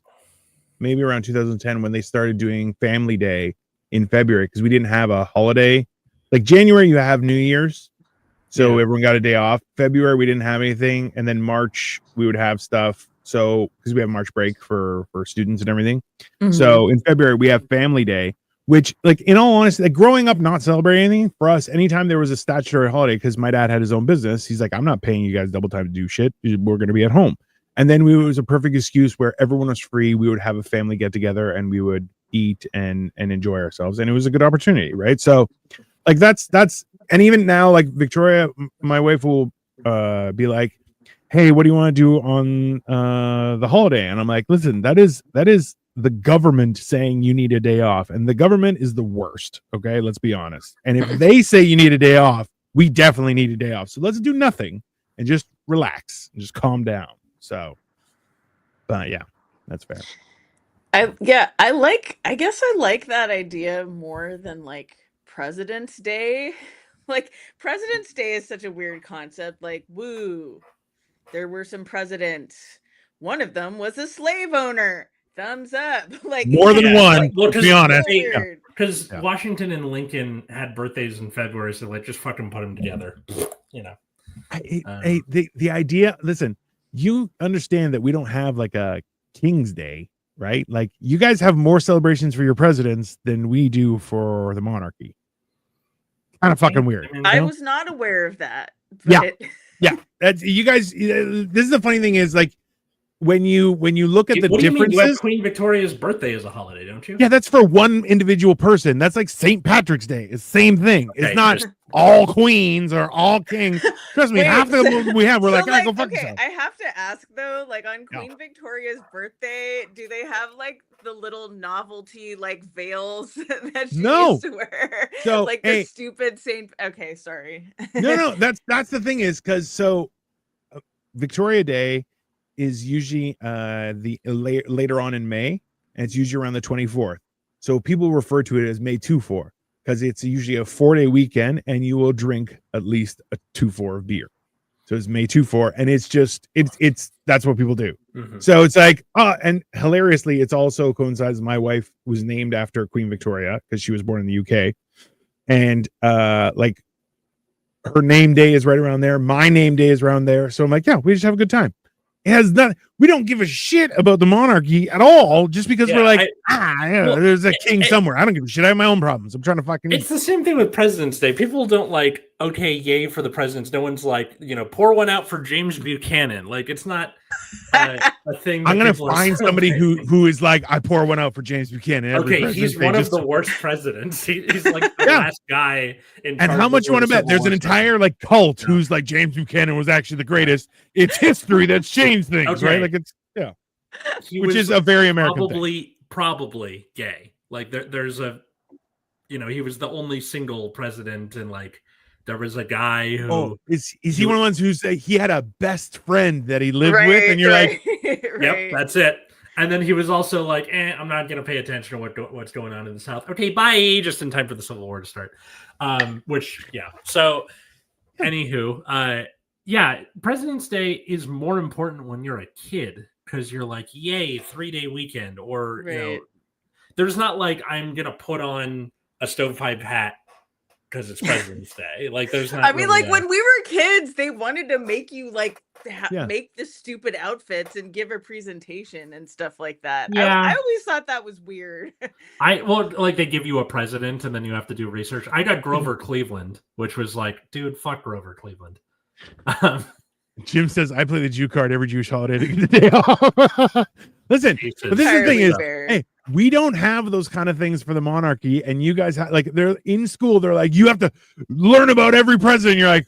maybe around 2010 when they started doing Family Day in February because we didn't have a holiday. Like January, you have New Year's, so everyone got a day off. February, we didn't have anything, and then March we would have stuff. So because we have March break for students and everything, so in February we have Family Day. Which, like, in all honesty, like growing up not celebrating anything for us, anytime there was a statutory holiday, because my dad had his own business, he's like, I'm not paying you guys double time to do shit. We're going to be at home. And then it was a perfect excuse where everyone was free. We would have a family get together and we would eat and enjoy ourselves. And it was a good opportunity, right? So, like, that's, and even now, like, Victoria, my wife will be like, hey, what do you want to do on the holiday? And I'm like, listen, that is the government saying you need a day off, and the government is the worst. Okay, let's be honest. And if they say you need a day off, we definitely need a day off. So let's do nothing and just relax and just calm down. So, but yeah, that's fair.
I guess I like that idea more than like President's Day. Like President's Day is such a weird concept. Like, woo, there were some presidents. One of them was a slave owner. Thumbs up. Like
more than one. Like, well, to be honest,
because Washington and Lincoln had birthdays in February, so like just fucking put them together. You know,
the idea. Listen, you understand that we don't have like a King's Day, right? Like you guys have more celebrations for your presidents than we do for the monarchy. Kind of fucking weird.
I was not aware of that.
But... Yeah. That's you guys. This is the funny thing is like. When you look at the differences,
you have Queen Victoria's birthday is a holiday, don't you?
Yeah, that's for one individual person. That's like St. Patrick's Day. It's the same thing. Okay, it's not all queens or all kings. Trust me, half of them we have, we're like, go fuck yourself.
I have to ask though, like on Queen Victoria's birthday, do they have like the little novelty like veils that she used to wear?
So
like the stupid Saint. Okay, sorry.
No, that's the thing is because Victoria Day is usually later on in May, and it's usually around the 24th. So people refer to it as May 2-4 because it's usually a 4-day weekend, and you will drink at least a 2-4 of beer. So it's May 2-4, and it's just it's that's what people do. So it's like and hilariously, it's also coincides. My wife was named after Queen Victoria because she was born in the UK, and like her name day is right around there. My name day is around there. So I'm like, yeah, we just have a good time. It has nothing. We don't give a shit about the monarchy at all, just because we're like, there's a king somewhere. I don't give a shit. I have my own problems. I'm trying to fucking.
It's the same thing with President's Day. People don't like okay, yay for the presidents. No one's like, pour one out for James Buchanan. Like, it's not a thing.
I'm gonna find somebody who is like, I pour one out for James Buchanan.
Okay, he's one of the worst presidents. He's like the last guy in.
And how much you want to bet? There's an entire like cult who's like James Buchanan was actually the greatest. It's history that's changed things, right? Like it's which is a very American thing.
Probably gay. Like there's a, he was the only single president, and like there was a guy who.
Oh, is he one of the ones who's he had a best friend that he lived with, and you're like,
yep, that's it. And then he was also like, I'm not going to pay attention to what's going on in the South. Okay, bye. Just in time for the Civil War to start. So, anywho, President's Day is more important when you're a kid because you're like, yay, 3-day weekend. Or, there's not like I'm going to put on a stovepipe hat because it's President's Day. Like, there's not.
I mean, really when we were kids, they wanted to make you like make the stupid outfits and give a presentation and stuff like that. Yeah. I always thought that was weird.
They give you a president and then you have to do research. I got Grover Cleveland, which was like, dude, fuck Grover Cleveland.
Jim says, I play the Jew card every Jewish holiday to get the day off. Listen, but this is the thing is, hey, we don't have those kind of things for the monarchy, and you guys have, like, they're in school, they're like, you have to learn about every president. You're like,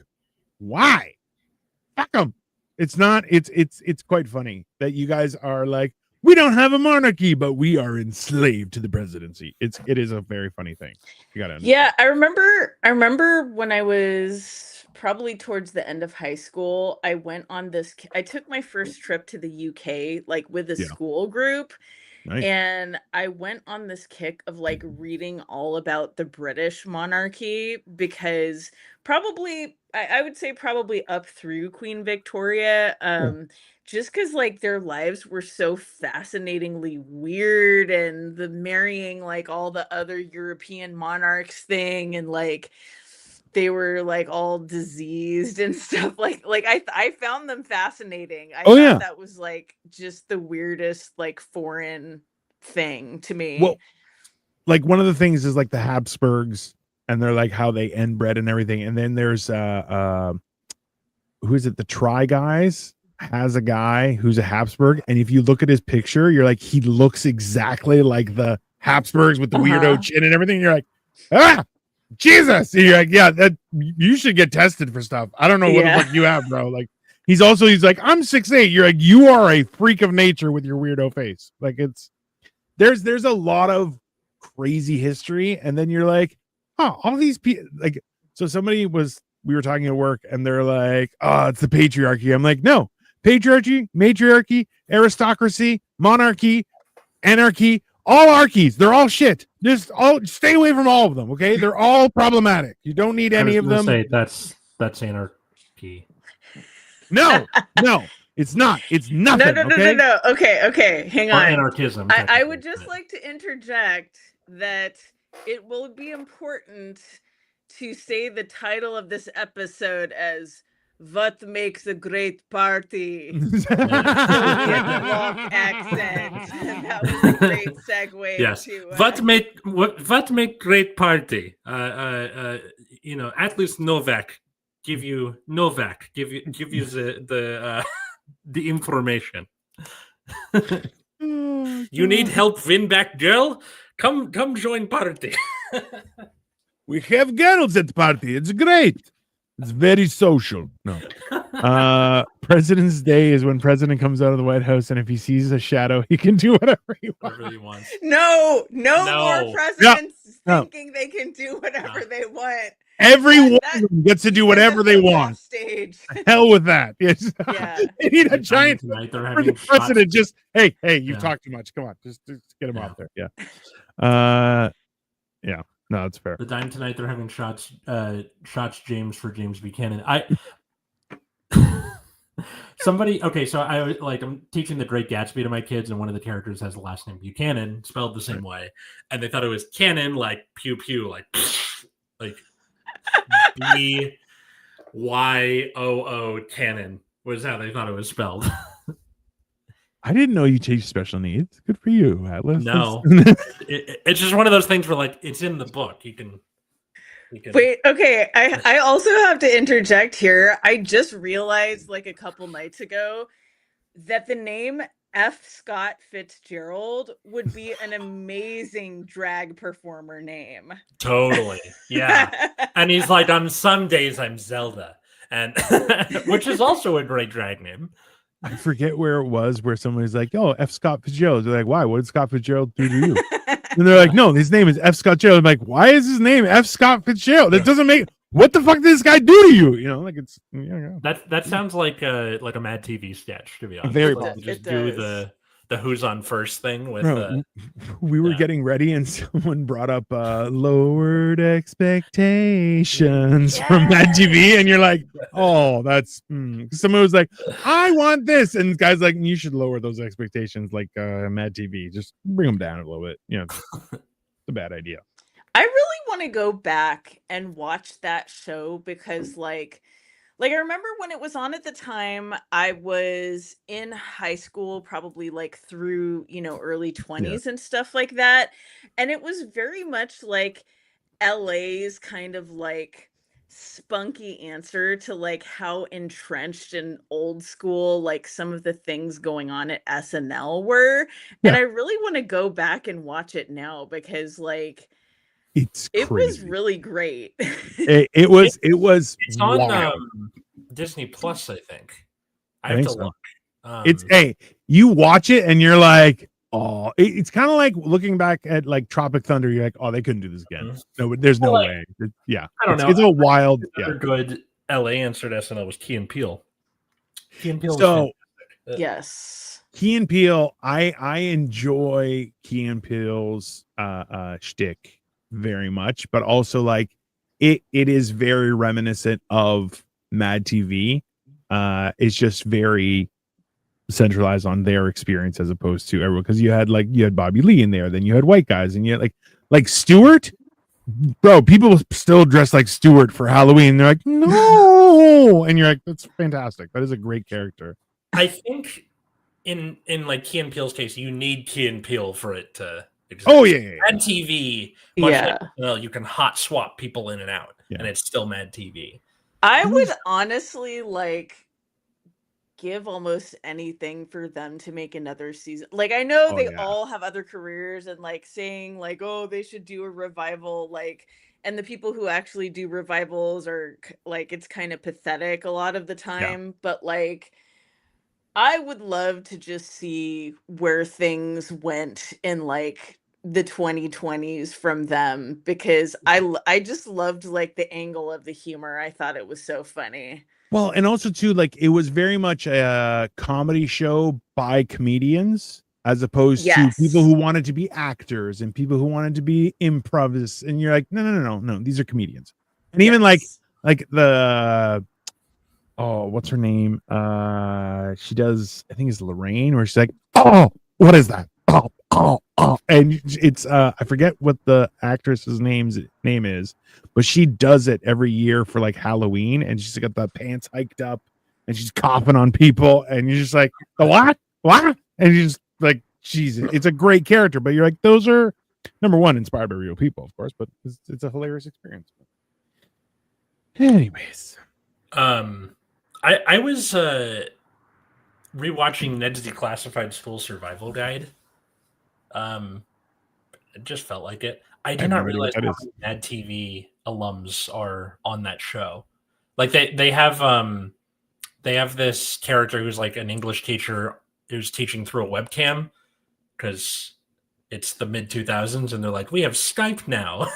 why? Fuck them. It's not. It's quite funny that you guys are like, we don't have a monarchy, but we are enslaved to the presidency. It is a very funny thing. You gotta understand.
Yeah, I remember when I was probably towards the end of high school, I went on I took my first trip to the UK, like with a school group. Nice. And I went on this kick of like reading all about the British monarchy because I would say probably up through Queen Victoria, just because like their lives were so fascinatingly weird, and the marrying like all the other European monarchs thing, and like they were like all diseased and stuff. Like I found them fascinating. I thought that was like just the weirdest like foreign thing to me.
Well, like one of the things is like the Habsburgs, and they're like how they inbred and everything. And then there's who is it? The Try Guys has a guy who's a Habsburg, and if you look at his picture, you're like, he looks exactly like the Habsburgs with the weirdo chin and everything. You're like, Jesus. And you're like, that you should get tested for stuff. I don't know what the fuck you have, bro. Like he's like, I'm 6'8". You're like, you are a freak of nature with your weirdo face. Like there's a lot of crazy history, and then you're like, all these people, like, so we were talking at work, and they're like, it's the patriarchy. I'm like, no, patriarchy, matriarchy, aristocracy, monarchy, anarchy, all archies. They're all shit. Just stay away from all of them. Okay. They're all problematic. You don't need any of them.
That's anarchy.
No, it's not. It's nothing.
No. Okay. Hang on.
Anarchism.
I would just like to interject that it will be important to say the title of this episode as "What Makes a Great Party?" accent. That was a great segue.
Yes.
To
what make great party? At least Novak give you the information. You need help win back girl? Come join party.
We have girls at the party. It's great. It's very social. No. President's Day is when president comes out of the White House, and if he sees a shadow, he can do whatever he wants.
No more presidents thinking they can do whatever they want.
Everyone gets to do whatever they want. Stage. Hell with that. Yes. Yeah. They need a giant for the president. Just hey, you talk too much. Come on, just get him off there. Yeah. Yeah. No, it's fair.
The dime tonight they're having shots James for James Buchanan. I'm teaching The Great Gatsby to my kids, and one of the characters has the last name Buchanan, spelled the same way, and they thought it was cannon, like pew pew, like BYOO cannon was how they thought it was spelled.
I didn't know you teach special needs. Good for you, Atlas.
No, it's just one of those things where, like, it's in the book. You can.
Wait, okay. I also have to interject here. I just realized like a couple nights ago that the name F. Scott Fitzgerald would be an amazing drag performer name.
Totally. Yeah. And he's like, on some days I'm Zelda. And which is also a great drag name.
I forget where it was where somebody's like, "Oh, F. Scott Fitzgerald." They're like, "Why? What did Scott Fitzgerald do to you?" And they're like, "No, his name is F. Scott Fitzgerald." I'm like, "Why is his name F. Scott Fitzgerald? That doesn't make. What the fuck did this guy do to you? You know, like it's
that sounds like a Mad TV sketch, to be honest.
Very
just do the who's on first thing with
we were getting ready and someone brought up lowered expectations from Mad TV, and you're like, oh, that's someone was like, I want this, and the guy's like, you should lower those expectations, like Mad TV, just bring them down a little bit. You know, it's a bad idea.
I really want to go back and watch that show because like I remember when it was on at the time, I was in high school, probably like through, early 20s and stuff like that. And it was very much like LA's kind of like spunky answer to like how entrenched and old school like some of the things going on at SNL were. And I really want to go back and watch it now because like it was really great.
It was
it's on Disney Plus, I think. I have to look.
It's you watch it and you're like, oh, it's kind of like looking back at like Tropic Thunder. You're like, oh, they couldn't do this again. No, there's no way. Yeah,
I don't know.
It's a wild.
Another good LA answer to SNL was Key and Peele. Key and Peele.
So
yes,
Key and Peele. I enjoy Key and Peele's shtick very much, but also like it is very reminiscent of Mad TV. It's just very centralized on their experience as opposed to everyone, because you had Bobby Lee in there, then you had white guys, and you had like Stewart, bro. People still dress like Stewart for Halloween. They're like, no, and you're like, that's fantastic. That is a great character.
I think in like Key and Peele's case, you need Key and Peele for it to exist.
Oh yeah.
Mad TV, you can hot swap people in and out, and it's still Mad TV.
I would honestly like give almost anything for them to make another season. Like I know they all have other careers and like saying like, oh, they should do a revival, like, and the people who actually do revivals are like, it's kind of pathetic a lot of the time, but like I would love to just see where things went in like the 2020s from them, because I just loved like the angle of the humor. I thought it was so funny.
Well, and also too, like it was very much a comedy show by comedians as opposed to people who wanted to be actors and people who wanted to be improvists. And you're like, no, these are comedians. And even like the what's her name? She does, I think it's Lorraine, where she's like, oh, what is that? Oh, and it's I forget what the actress's name is, but she does it every year for like Halloween, and she's got the pants hiked up and she's coughing on people, and you're just like, the what? And you're just like, Jesus, it's a great character, but you're like, those are number one inspired by real people, of course, but it's a hilarious experience. Anyways,
I was rewatching Ned's Declassified School Survival Guide. It just felt like it. I did not realize how many Mad TV alums are on that show. Like they have this character who's like an English teacher who's teaching through a webcam because it's the mid 2000s, and they're like, we have Skype now.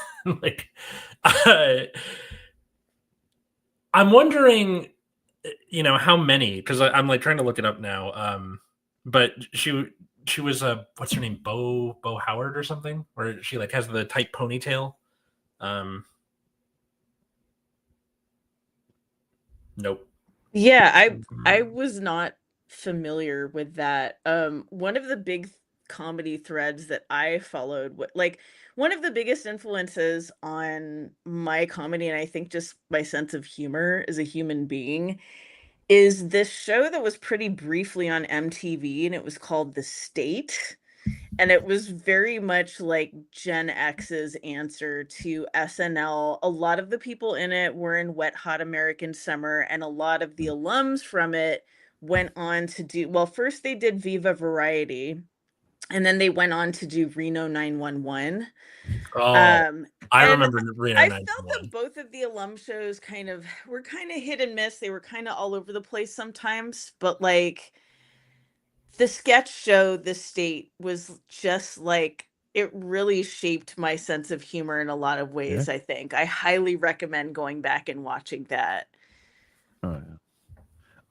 Like, I'm wondering, how many? Because I'm like trying to look it up now. But she was what's her name, Bo Howard or something, where she like has the tight ponytail. Nope.
Yeah, I was not familiar with that. One of the big comedy threads that I followed, like one of the biggest influences on my comedy, and I think just my sense of humor as a human being, is this show that was pretty briefly on MTV, and it was called The State. And it was very much like Gen X's answer to SNL. A lot of the people in it were in Wet Hot American Summer, and a lot of the alums from it went on to do, well, first they did Viva Variety, and then they went on to do Reno 911.
I remember Reno
I
911.
felt that both of the alum shows were kind of hit and miss. They were kind of all over the place sometimes, but like the sketch show, The State, was just like, it really shaped my sense of humor in a lot of ways. I think I highly recommend going back and watching that.
Oh yeah.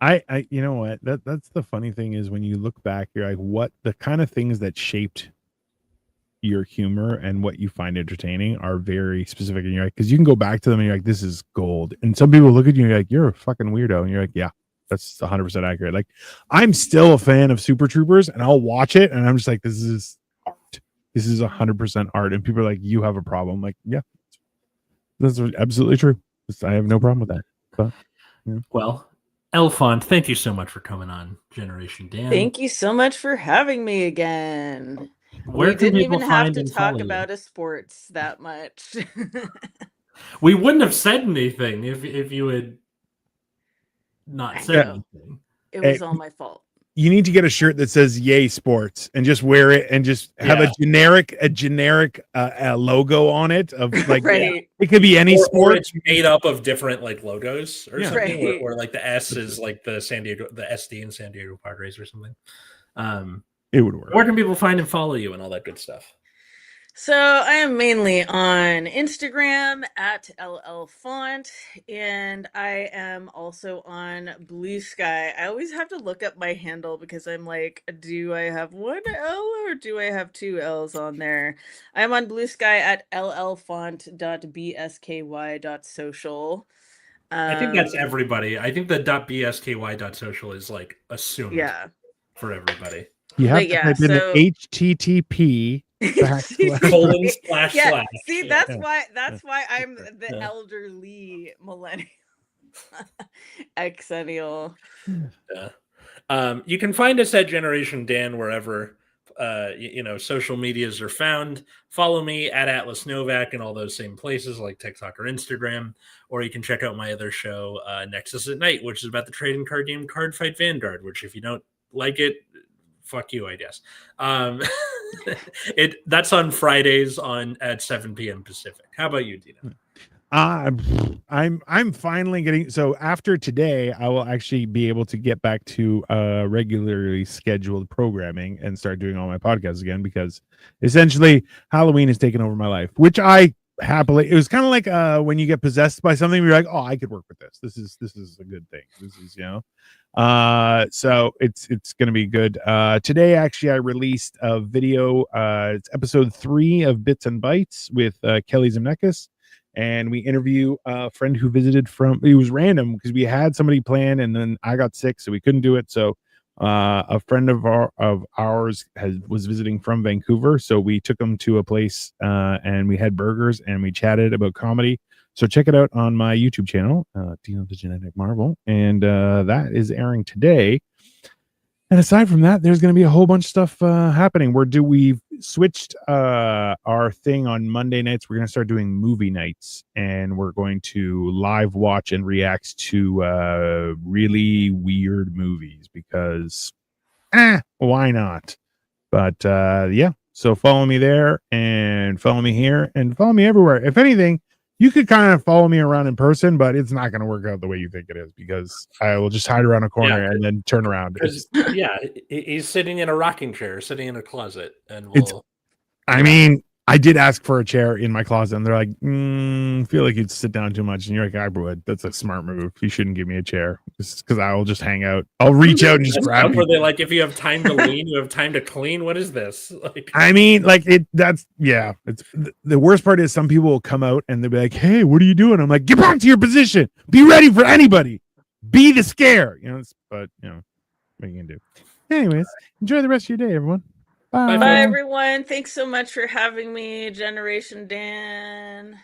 I you know what, that's the funny thing is when you look back, you're like, what the kind of things that shaped your humor and what you find entertaining are very specific, and you're like, because you can go back to them and you're like, this is gold, and some people look at you and you're like, you're a fucking weirdo, and you're like, yeah, that's 100% accurate. Like, I'm still a fan of Super Troopers, and I'll watch it and I'm just like, this is art, this is 100% art, and people are like, you have a problem. Like, yeah, that's absolutely true. I have no problem with that. But yeah.
Well, Faunt, thank you so much for coming on Generation Dan.
Thank you so much for having me again.
Where
we didn't even have to talk about a sports that much.
We wouldn't have said anything if you had not said anything.
It was all my fault.
You need to get a shirt that says "Yay Sports" and just wear it, and just have a generic logo on it of like,
right.
It could be any sport.
Or it's made up of different like logos or something, right. or like the S is like the SD in San Diego Padres or something.
It would work.
Where can people find and follow you and all that good stuff?
So I am mainly on Instagram at @LLFaunt, and I am also on Blue Sky. I always have to look up my handle because I'm like, do I have one L or do I have two L's on there? I'm on Blue Sky at llfaunt.bsky.social.
I think that's everybody. I think the .bsky.social is like assumed for everybody.
You have to type in the HTTP
colon / /
See, that's why I'm the elderly millennial exennial.
You can find us at Generation Dan wherever social medias are found. Follow me at Atlas Novak in all those same places like TikTok or Instagram, or you can check out my other show, Nexus at Night, which is about the trading card game Card Fight Vanguard, which if you don't like it, fuck you, I guess. That's on Fridays at 7 p.m. Pacific. How about you, Dino?
I'm finally getting, so after today I will actually be able to get back to regularly scheduled programming and start doing all my podcasts again, because essentially Halloween has taken over my life, which I happily, it was kind of like when you get possessed by something, you're like, oh, I could work with this. This is a good thing. This is, so it's gonna be good. Today actually I released a video, it's episode 3 of Bits and Bytes with Kelly Zemnekas, and we interview a friend who visited it was random because we had somebody planned and then I got sick, so we couldn't do it. So a friend of ours was visiting from Vancouver, so we took him to a place and we had burgers and we chatted about comedy. So check it out on my YouTube channel, Dino the Genetic Marvel, and that is airing today. And aside from that, there's going to be a whole bunch of stuff happening. We've switched our thing on Monday nights. We're going to start doing movie nights, and we're going to live watch and react to really weird movies because, why not? But yeah, so follow me there and follow me here and follow me everywhere. If anything, you could kind of follow me around in person, but it's not going to work out the way you think it is, because I will just hide around a corner and then turn around.
He's sitting in a rocking chair, sitting in a closet, and
I mean, I did ask for a chair in my closet, and they're like, feel like you'd sit down too much. And you're like, I would. That's a smart move. You shouldn't give me a chair, because I will just hang out. I'll reach out and just grab you.
Were they like, if you have time to lean, you have time to clean? What is this? Like,
I mean, like It's the worst part is some people will come out and they'll be like, hey, what are you doing? I'm like, get back to your position. Be ready for anybody. Be the scare. But what are you gonna do? Anyways, enjoy the rest of your day, everyone. Bye,
everyone. Thanks so much for having me, Generation Dan.